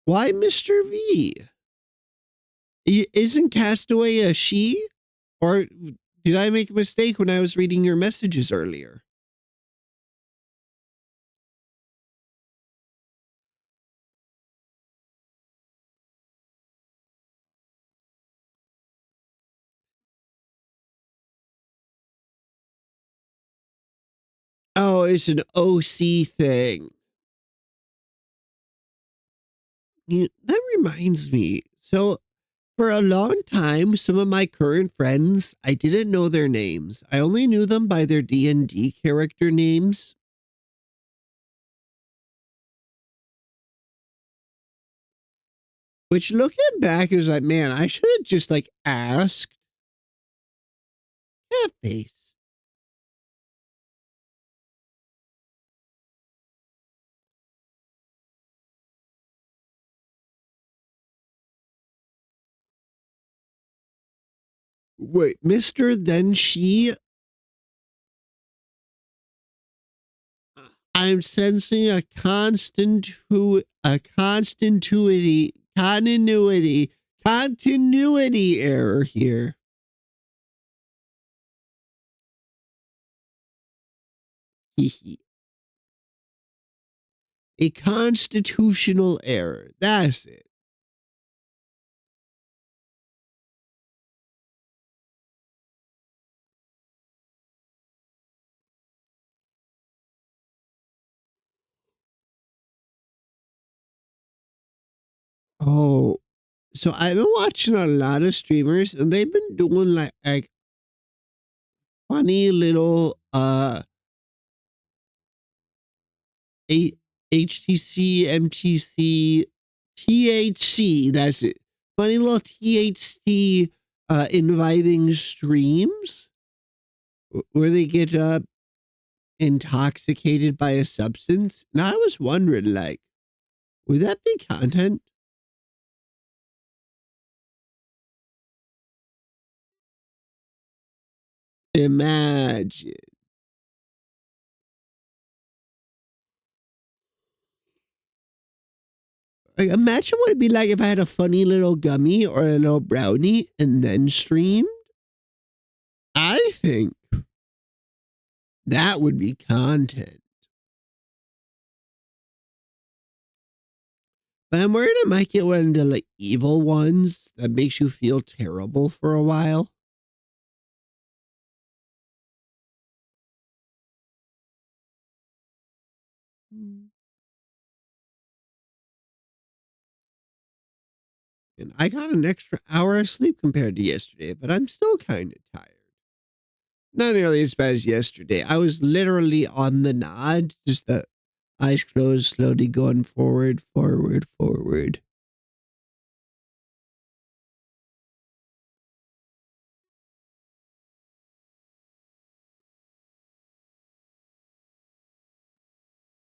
Mr. V? Isn't Castaway a she? Or did I make a mistake when I was reading your messages earlier? Oh, it's an OC thing. That reminds me. So, for a long time, some of my current friends, I didn't know their names. I only knew them by their D&D character names. Which, looking back, is like, man, I should have just like asked. Cat face. Wait, Mister? Then she. I'm sensing a continuity error here. A constitutional error. That's it. Oh, so I've been watching a lot of streamers and they've been doing like funny little HTC, MTC, THC. That's it. Funny little THC inviting streams where they get intoxicated by a substance. And I was wondering, like, would that be content? Imagine. Like, imagine what it'd be like if I had a funny little gummy or a little brownie and then streamed. I think that would be content. But I'm worried I might get one of the like evil ones that makes you feel terrible for a while. And I got an extra hour of sleep compared to yesterday, but I'm still kind of tired. Not nearly as bad as yesterday. I was literally on the nod, just the eyes closed, slowly going forward, forward, forward.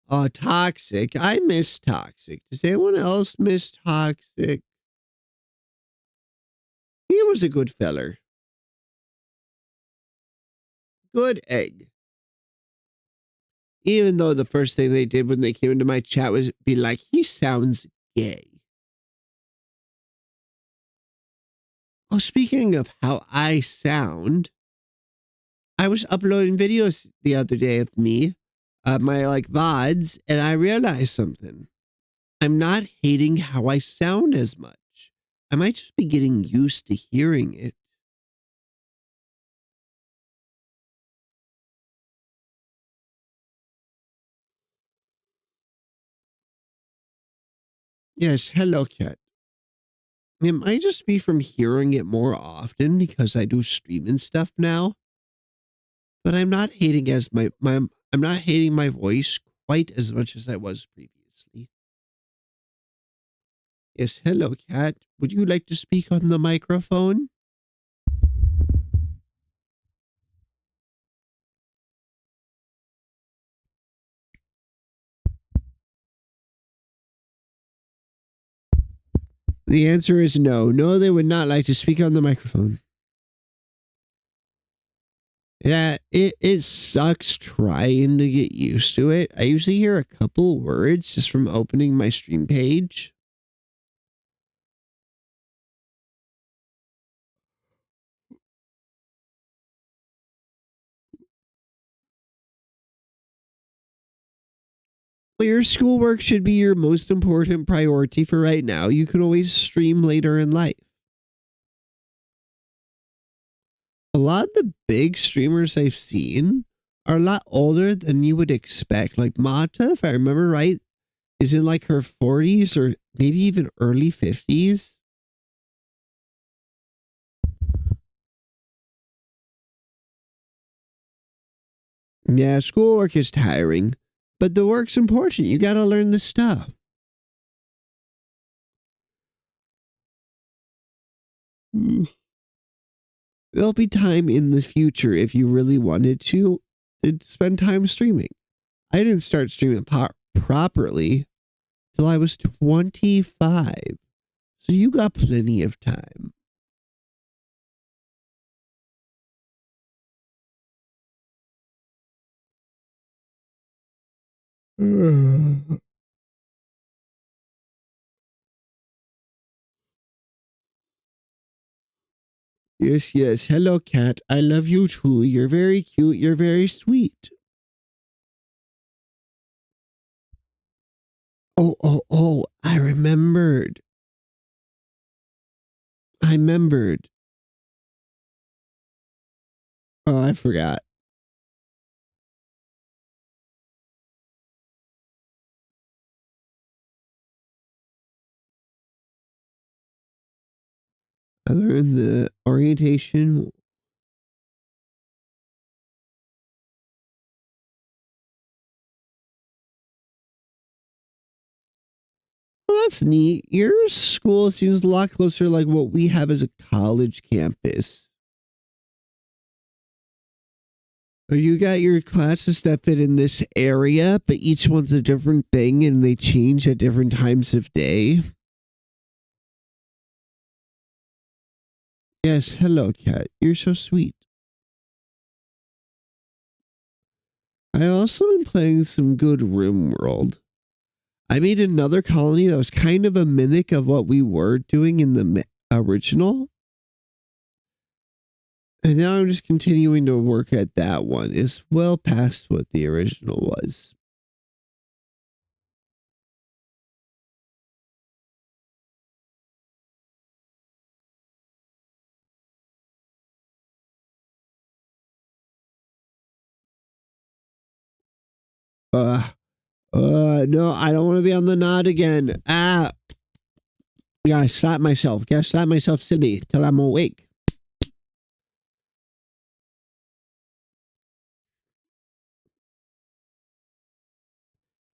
Oh, Toxic. I miss Toxic. Does anyone else miss Toxic? He was a good feller. Good egg. Even though the first thing they did when they came into my chat was be like, he sounds gay. Oh, speaking of how I sound, I was uploading videos the other day of me, my like VODs, and I realized something. I'm not hating how I sound as much. I might just be getting used to hearing it. Yes, hello, cat. It might just be from hearing it more often because I do streaming stuff now. But I'm not hating I'm not hating my voice quite as much as I was previously. Yes, hello, cat. Would you like to speak on the microphone? The answer is no. No, they would not like to speak on the microphone. Yeah, it sucks trying to get used to it. I usually hear a couple words just from opening my stream page. Well, your schoolwork should be your most important priority for right now. You can always stream later in life. A lot of the big streamers I've seen are a lot older than you would expect. Like Mata, if I remember right, is in like her 40s or maybe even early 50s. Yeah, schoolwork is tiring, but the work's important. You gotta learn the stuff. Mm. There'll be time in the future if you really wanted to spend time streaming. I didn't start streaming properly till I was 25. So you got plenty of time. Yes, yes. Hello, cat. I love you too. You're very cute. You're very sweet. Oh, oh, oh. I remembered. I remembered. Oh, I forgot. I learned the orientation. that's neat. Your school seems a lot closer to like what we have as a college campus. You got your classes that fit in this area, but each one's a different thing and they change at different times of day. Yes, hello, cat. You're so sweet. I've also been playing some good Rim World. I made another colony that was kind of a mimic of what we were doing in the original. And now I'm just continuing to work at that one. It's well past what the original was. No, I don't want to be on the nod again. Yeah, slap myself. Yeah, slap myself silly till I'm awake.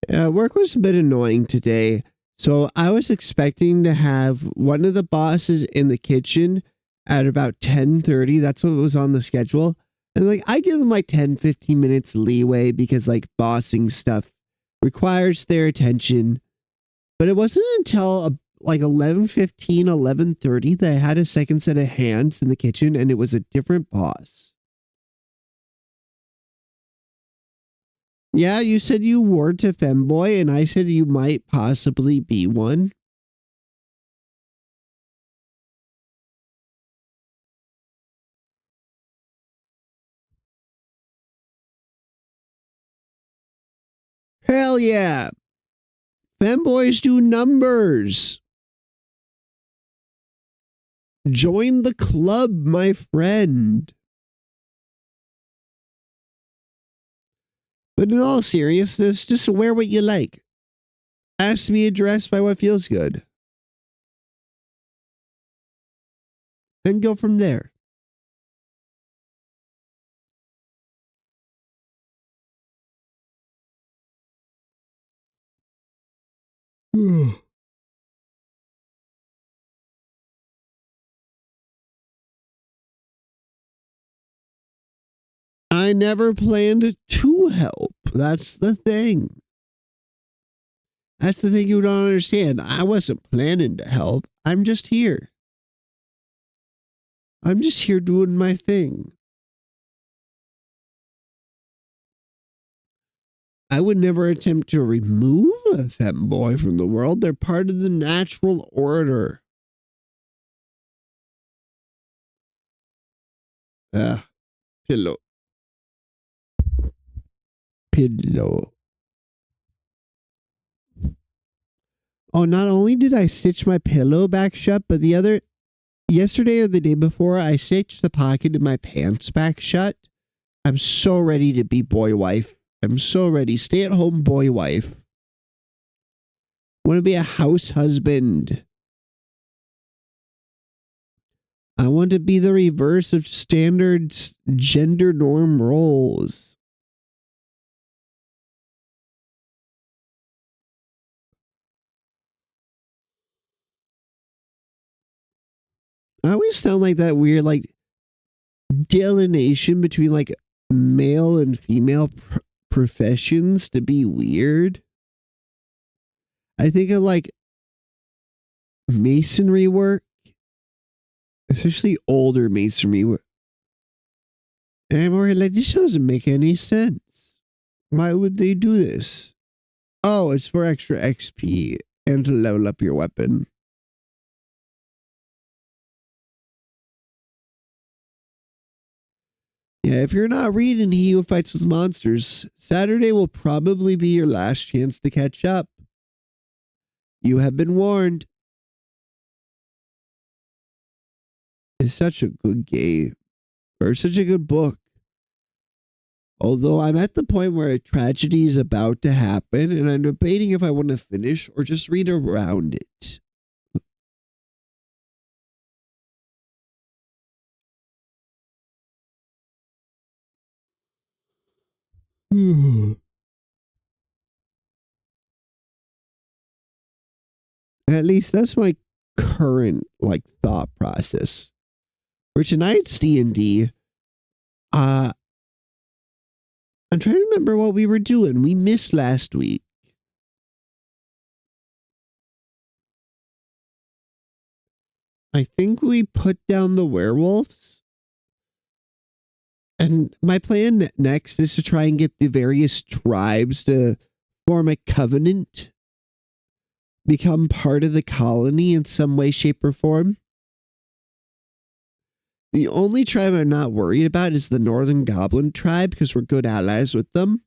Work was a bit annoying today. So I was expecting to have one of the bosses in the kitchen at about 10:30. That's what was on the schedule. And like I give them like 10-15 minutes leeway because like bossing stuff requires their attention. But it wasn't until like 11:15, 11:30 that I had a second set of hands in the kitchen and it was a different boss. Yeah, you said you weren't a femboy, and I said you might possibly be one. Hell yeah. Femboys do numbers. Join the club, my friend. But in all seriousness, just wear what you like. Ask to be addressed by what feels good. And go from there. I never planned to help. That's the thing. That's the thing you don't understand. I wasn't planning to help. I'm just here. I'm just here doing my thing. I would never attempt to remove a femboy from the world. They're part of the natural order. Ah, pillow. Pillow. Oh, not only did I stitch my pillow back shut, but yesterday or the day before, I stitched the pocket in my pants back shut. I'm so ready to be boy wife. I'm so ready. Stay at home boy wife. Want to be a house husband. I want to be the reverse of standard gender norm roles. I always sound like that weird, like, delineation between, like, male and female professions to be weird. I think of, like, masonry work, especially older masonry work. And I'm already like, this doesn't make any sense. Why would they do this? Oh, it's for extra XP and to level up your weapon. Yeah, if you're not reading He Who Fights with Monsters, Saturday will probably be your last chance to catch up. You have been warned. It's such a good game, or such a good book. Although I'm at the point where a tragedy is about to happen, and I'm debating if I want to finish or just read around it. At least that's my current thought process. For tonight's D&D, I'm trying to remember what we were doing. We missed last week. I think we put down the werewolves. And my plan next is to try and get the various tribes to form a covenant, become part of the colony in some way, shape, or form. The only tribe I'm not worried about is the Northern Goblin tribe because we're good allies with them.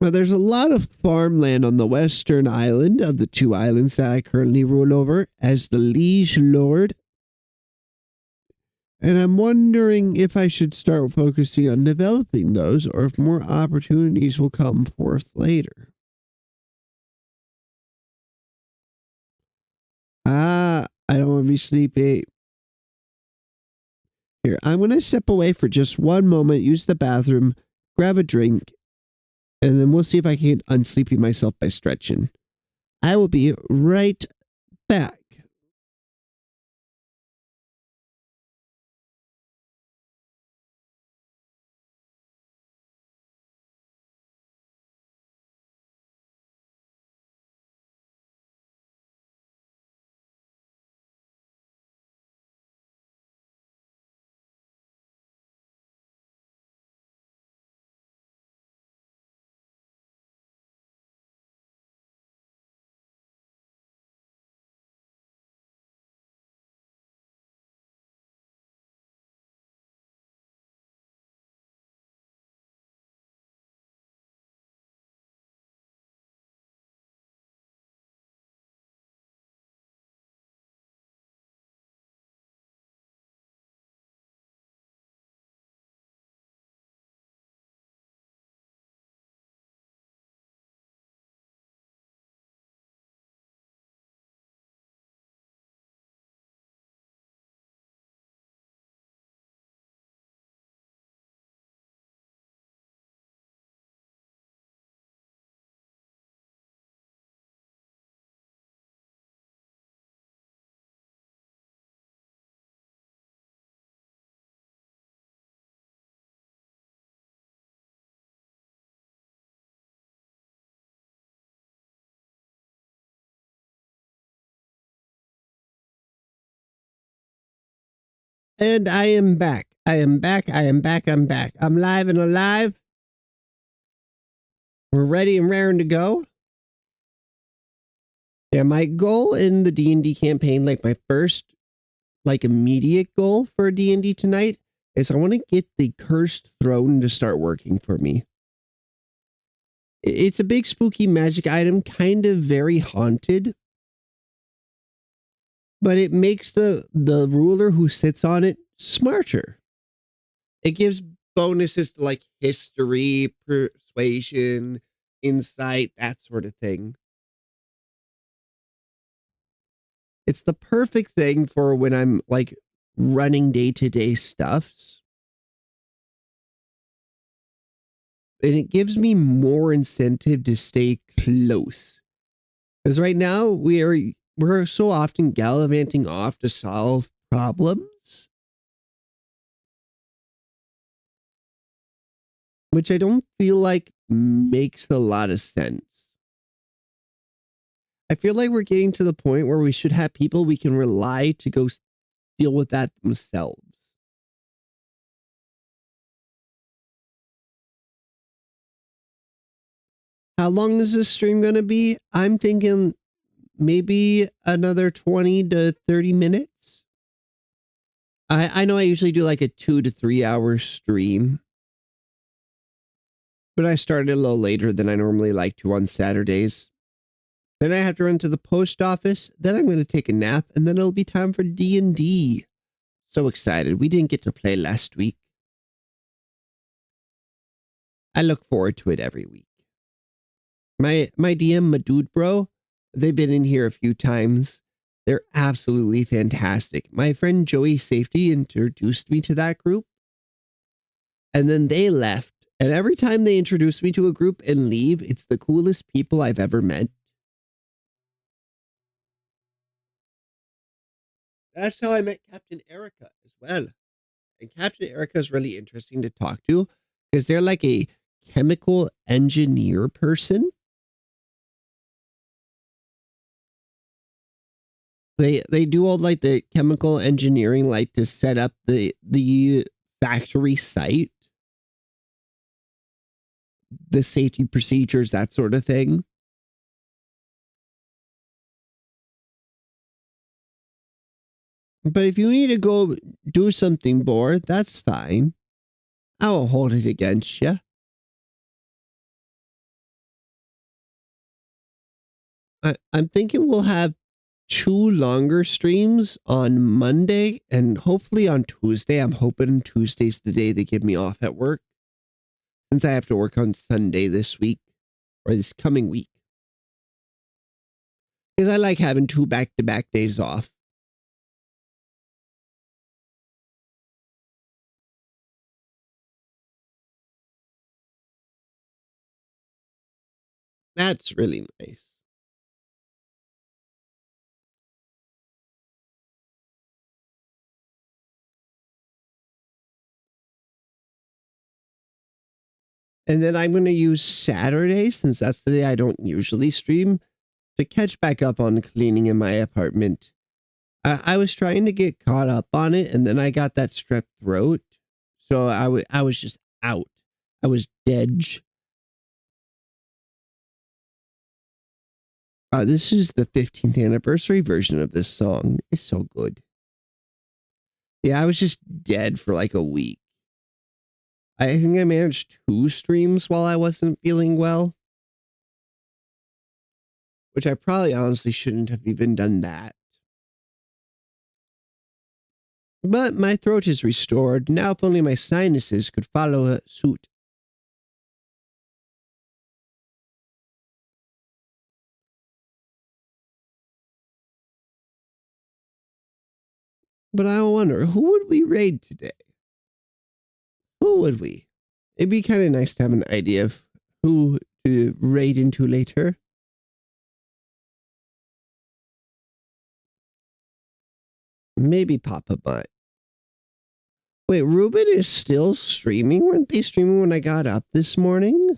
But there's a lot of farmland on the western island of the 2 islands that I currently rule over as the liege lord. And I'm wondering if I should start focusing on developing those or if more opportunities will come forth later. I don't want to be sleepy. Here, I'm going to step away for just one moment, use the bathroom, grab a drink, and then we'll see if I can unsleepy myself by stretching. I will be right back. And I am back. I am back. I am back. I'm back. I'm live and alive. We're ready and raring to go. Yeah, my goal in the D&D campaign, my first, immediate goal for D&D tonight is I want to get the cursed throne to start working for me. It's a big spooky magic item, kind of very haunted. But it makes the ruler who sits on it smarter. It gives bonuses to history, persuasion, insight, that sort of thing. It's the perfect thing for when I'm running day-to-day stuffs. And it gives me more incentive to stay close. Because right now we're so often gallivanting off to solve problems, which I don't feel like makes a lot of sense. I feel like we're getting to the point where we should have people we can rely to go deal with that themselves. How long is this stream going to be? I'm thinking maybe another 20 to 30 minutes. I know I usually do a 2 to 3 hour stream, but I started a little later than I normally like to on Saturdays. Then I have to run to the post office. Then I'm going to take a nap, and then it'll be time for D&D. So excited. We didn't get to play last week. I look forward to it every week. My DM, my dude bro, they've been in here a few times. They're absolutely fantastic. My friend Joey Safety introduced me to that group, and then they left. And every time they introduce me to a group and leave, it's the coolest people I've ever met. That's how I met Captain Erica as well. And Captain Erica is really interesting to talk to because they're like a chemical engineer person. They do all like the chemical engineering, like to set up the factory site, the safety procedures, that sort of thing. But if you need to go do something more, that's fine. I won't hold it against you. I'm thinking we'll have two longer streams on Monday and hopefully on Tuesday. I'm hoping Tuesday's the day they give me off at work since I have to work on Sunday this week or this coming week. Because I like having two back-to-back days off. That's really nice. And then I'm going to use Saturday, since that's the day I don't usually stream, to catch back up on cleaning in my apartment. I was trying to get caught up on it, and then I got that strep throat. So I was just out. I was dead. This is the 15th anniversary version of this song. It's so good. Yeah, I was just dead for like a week. I think I managed two streams while I wasn't feeling well, which I probably honestly shouldn't have even done that. But my throat is restored. Now, if only my sinuses could follow suit. But I wonder, who would we raid today? Who would we? It'd be kind of nice to have an idea of who to raid into later. Maybe Papa Butt. Wait, Ruben is still streaming? Weren't they streaming when I got up this morning?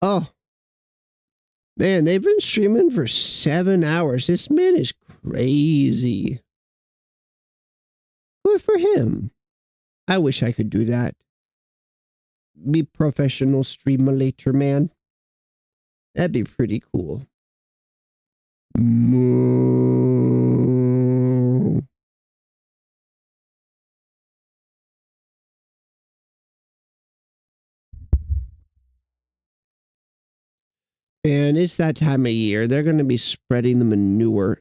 Oh, man, they've been streaming for 7 hours. This man is crazy. Good for him. I wish I could do that. Be professional streamer later, man. That'd be pretty cool. Moo. And it's that time of year. They're going to be spreading the manure.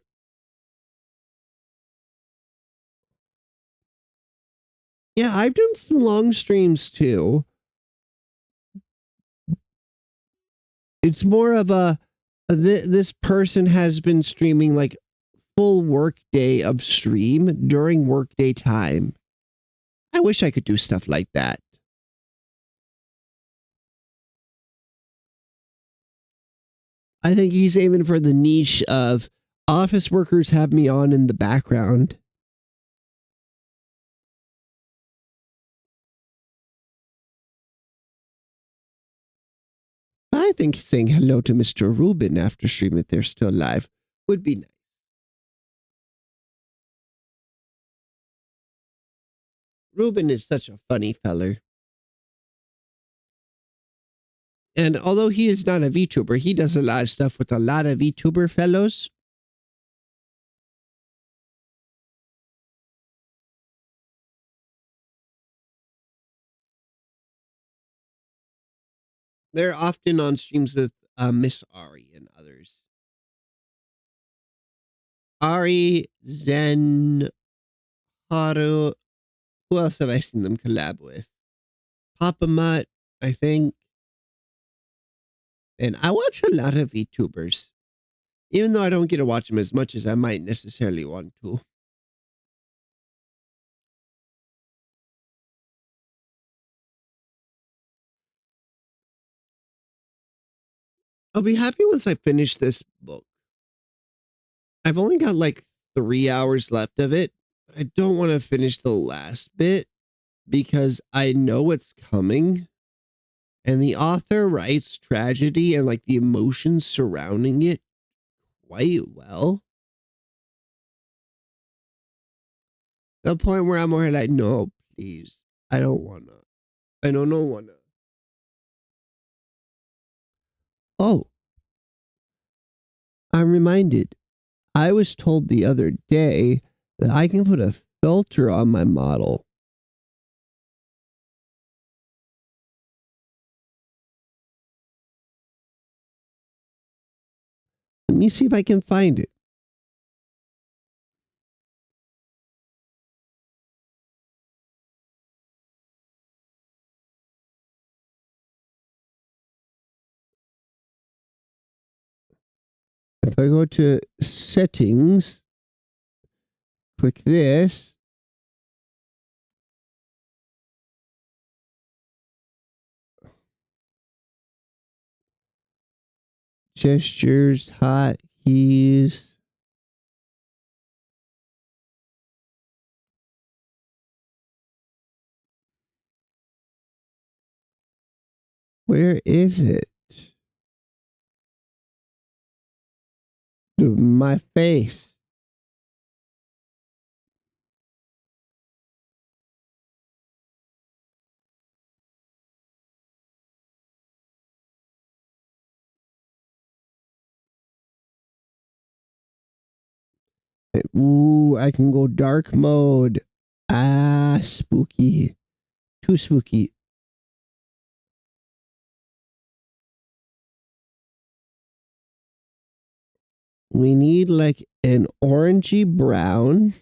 Yeah, I've done some long streams too. It's more of a this person has been streaming like full work day of stream during workday time. I wish I could do stuff like that. I think he's aiming for the niche of office workers have me on in the background. I think saying hello to Mr. Rubin after stream if they're still alive would be nice. Rubin is such a funny feller. And although he is not a VTuber, he does a lot of stuff with a lot of VTuber fellows. They're often on streams with Miss Ari and others. Ari, Zen, Haru. Who else have I seen them collab with? Papa Mutt, I think. And I watch a lot of VTubers, even though I don't get to watch them as much as I might necessarily want to. I'll be happy once I finish this book. I've only got like 3 hours left of it, but I don't want to finish the last bit because I know what's coming. And the author writes tragedy and like the emotions surrounding it quite well. The point where I'm more like, no, please, I don't wanna. I don't know wanna. Oh, I'm reminded. I was told the other day that I can put a filter on my model. Let me see if I can find it. If I go to settings, click this. Gestures, hotkeys. Where is it? My face. Ooh, I can go dark mode. Ah, spooky. Too spooky. We need like an orangey brown.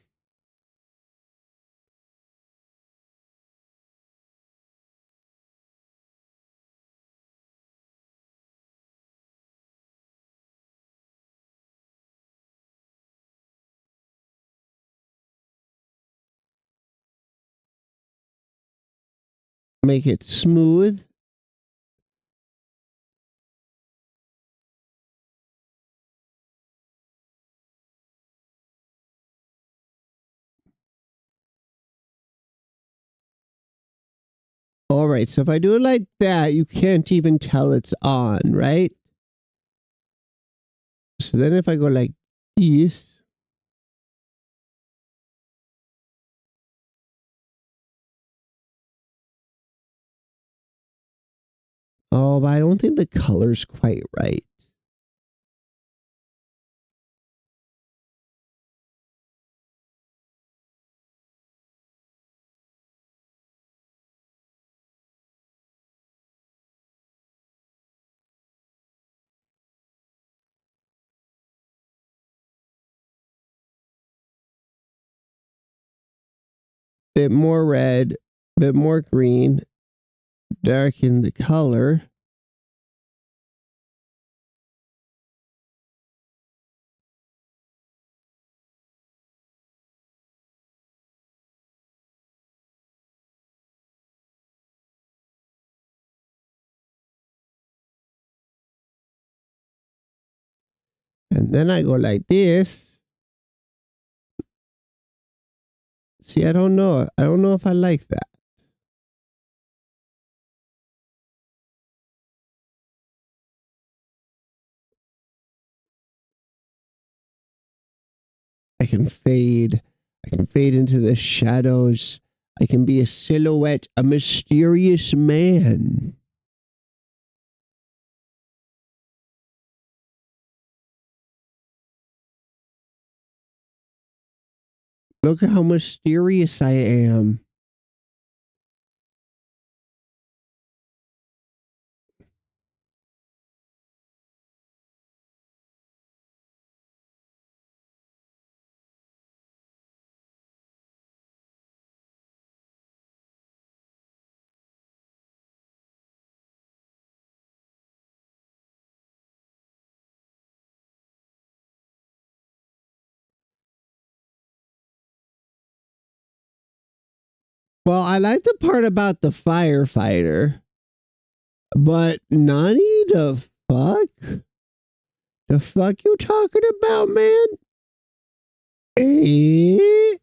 Make it smooth. All right, so if I do it like that, you can't even tell it's on, right? So then if I go like this, oh, but I don't think the color's quite right. Bit more red, bit more green, darken the color. And then I go like this. See, I don't know. I don't know if I like that. I can fade. I can fade into the shadows. I can be a silhouette, a mysterious man. Look at how mysterious I am. Well, I like the part about the firefighter, but Nani, the fuck? The fuck you talking about, man? Eh?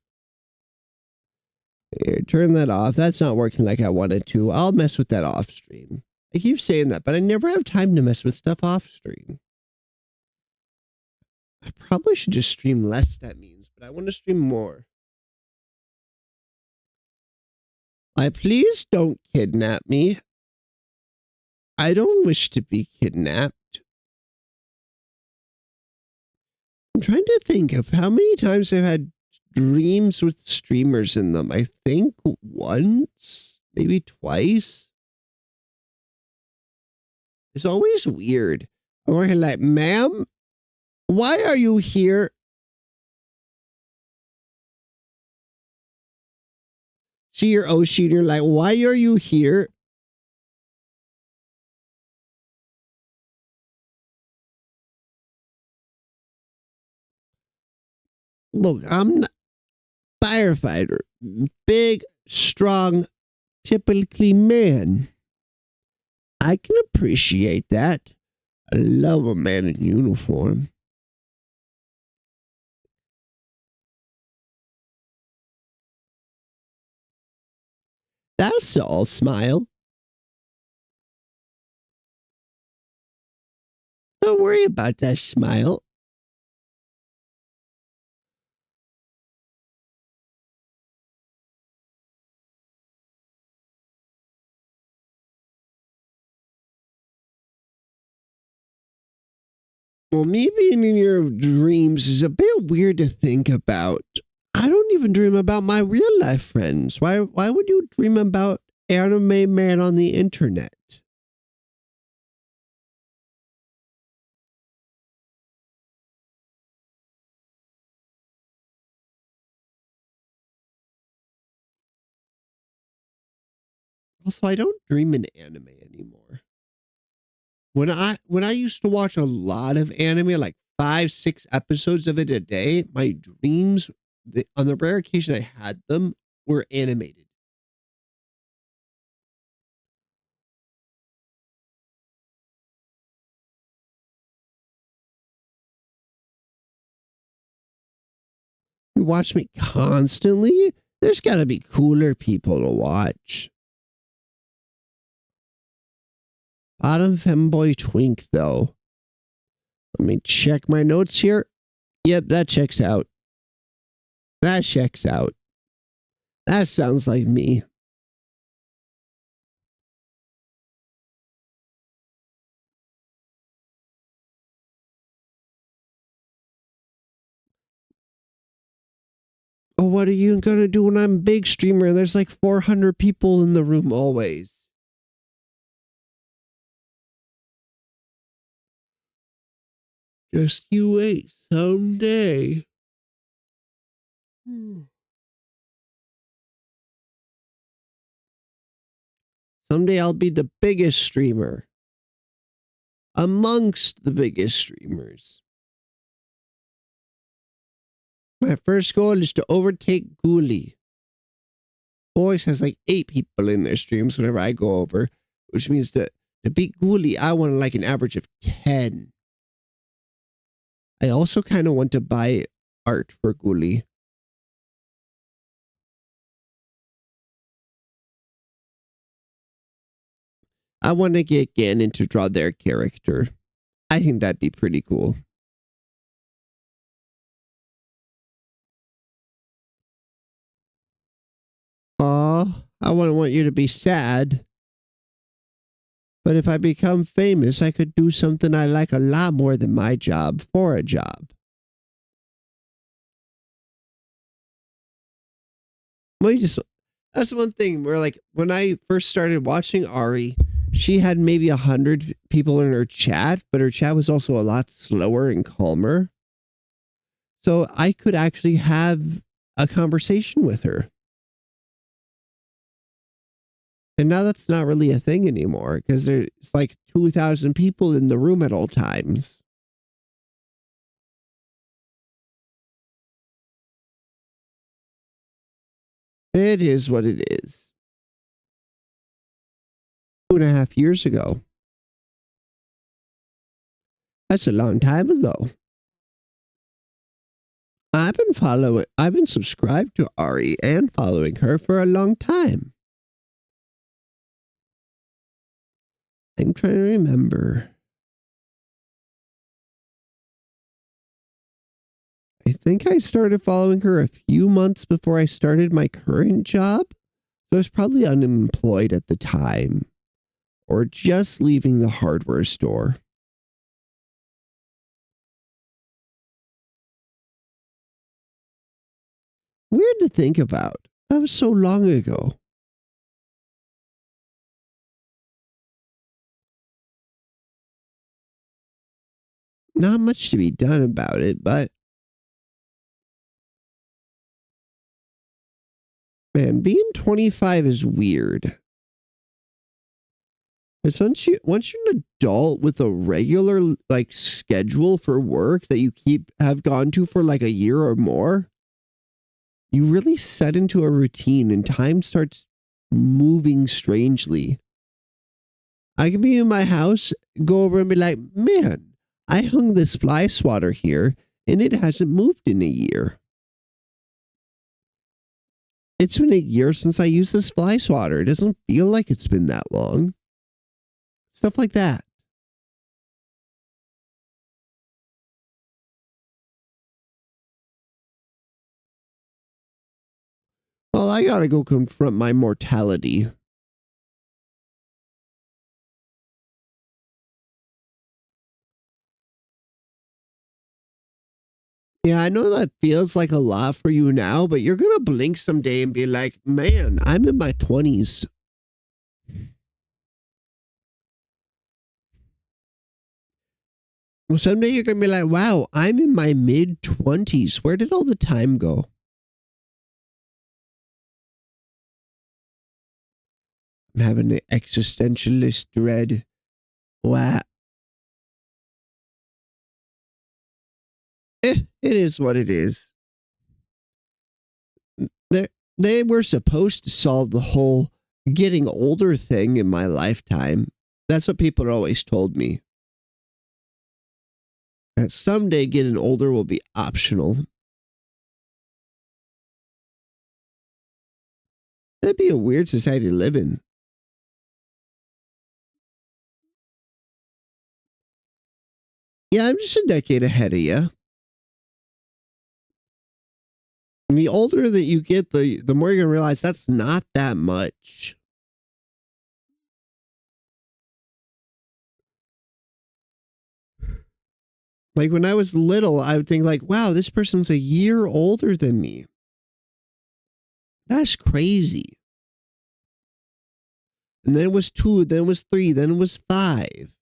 Here, turn that off. That's not working like I wanted to. I'll mess with that off stream. I keep saying that, but I never have time to mess with stuff off stream. I probably should just stream less, that means, but I want to stream more. Please don't kidnap me. I don't wish to be kidnapped. I'm trying to think of how many times I've had dreams with streamers in them. I think once, maybe twice. It's always weird. I'm working like, ma'am, why are you here? See your Oshi, you're like, why are you here? Look, I'm not firefighter. Big, strong, typically man. I can appreciate that. I love a man in uniform. That's all, smile. Don't worry about that smile. Well, me being in your dreams is a bit weird to think about. I don't even dream about my real life friends. Why would you dream about anime man on the internet? Also, I don't dream in anime anymore. When I used to watch a lot of anime, like 5, 6 episodes of it a day, my dreams, on the rare occasion I had them, were animated. You watch me constantly? There's got to be cooler people to watch. Bottom femboy twink, though. Let me check my notes here. Yep, that checks out. That checks out. That sounds like me. Oh, what are you gonna do when I'm a big streamer? There's like 400 people in the room always. Just you wait someday. Someday I'll be the biggest streamer. Amongst the biggest streamers. My first goal is to overtake Ghoulie. Always has like 8 people in their streams whenever I go over, which means that to beat Ghoulie, I want like an average of 10. I also kind of want to buy art for Ghoulie. I want to get Ganon to draw their character. I think that'd be pretty cool. Aw, I wouldn't want you to be sad. But if I become famous, I could do something I like a lot more than my job for a job. That's one thing where, like, when I first started watching Ari, she had maybe 100 people in her chat, but her chat was also a lot slower and calmer. So I could actually have a conversation with her. And now that's not really a thing anymore because there's like 2,000 people in the room at all times. It is what it is. 2.5 years ago. That's a long time ago. I've been subscribed to Ari and following her for a long time. I'm trying to remember. I think I started following her a few months before I started my current job. So I was probably unemployed at the time or just leaving the hardware store. Weird to think about. That was so long ago. Not much to be done about it, but man, being 25 is weird. Because once you're an adult with a regular like schedule for work that you have gone to for like a year or more, you really set into a routine and time starts moving strangely. I can be in my house, go over and be like, man, I hung this fly swatter here and it hasn't moved in a year. It's been a year since I used this fly swatter. It doesn't feel like it's been that long. Stuff like that. Well, I gotta go confront my mortality. Yeah, I know that feels like a lot for you now, but you're gonna blink someday and be like, man, I'm in my 20s. Well, someday you're gonna be like, wow, I'm in my mid 20s. Where did all the time go? I'm having an existentialist dread. Wow. It is what it is. They they were supposed to solve the whole getting older thing in my lifetime. That's what people always told me. That someday getting older will be optional. That'd be a weird society to live in. Yeah, I'm just a decade ahead of you. And the older that you get, the more you're gonna realize that's not that much. Like when I was little, I would think like, wow, this person's a year older than me. That's crazy. And then it was two, then it was three, then it was five.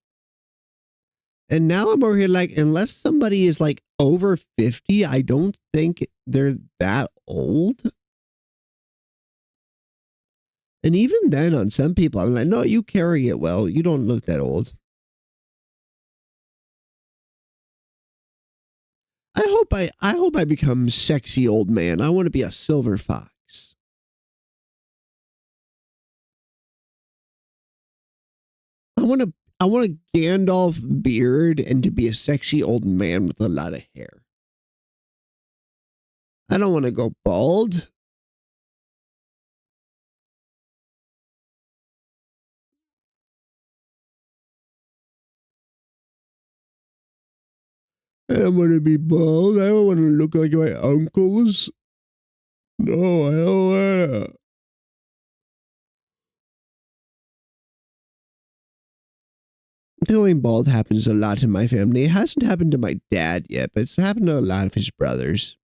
And now I'm over here like, unless somebody is like over 50, I don't think they're that old. And even then, on some people, I'm like, no, you carry it well. You don't look that old. I hope I become sexy old man. I want to be a silver fox. I want a Gandalf beard and to be a sexy old man with a lot of hair. I don't want to go bald. I don't want to be bald. I don't want to look like my uncles. No, I don't want to. Going bald happens a lot in my family. It hasn't happened to my dad yet, but it's happened to a lot of his brothers.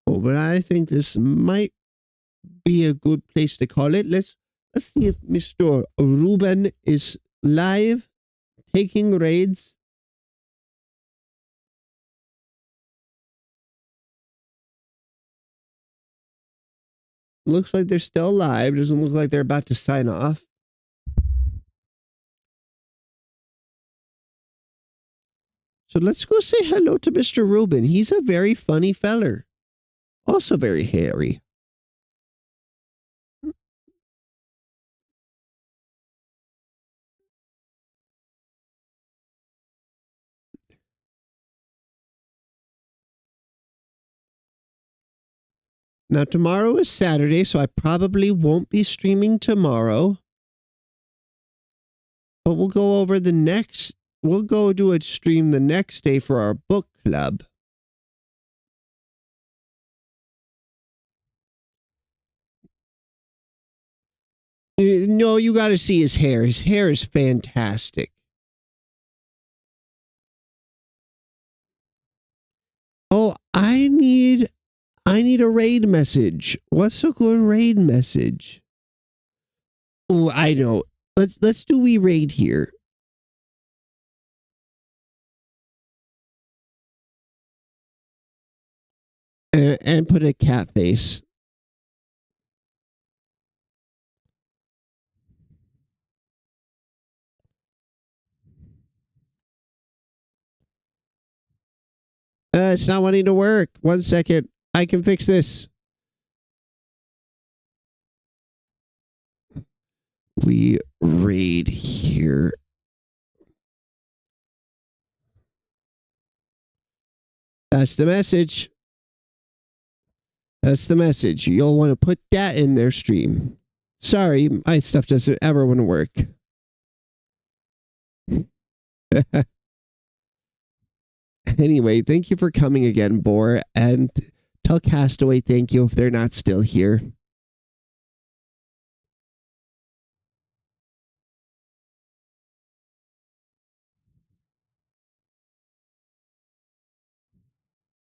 Oh, but I think this might be a good place to call it. Let's see if Mr. Ruben is live taking raids. Looks like they're still alive. Doesn't look like they're about to sign off. So let's go say hello to Mr. Rubin. He's a very funny feller. Also very hairy. Now, tomorrow is Saturday, so I probably won't be streaming tomorrow. But we'll go over the next. We'll go do a stream the next day for our book club. No, you got to see his hair. His hair is fantastic. Oh, I need a raid message. What's a good raid message? Oh, I know. Let's do we raid here. And put a cat face. It's not wanting to work. 1 second. I can fix this. We raid here. That's the message. That's the message. You'll want to put that in their stream. Sorry, my stuff doesn't ever want to work. Anyway, thank you for coming again, Boar, and tell Castaway thank you if they're not still here.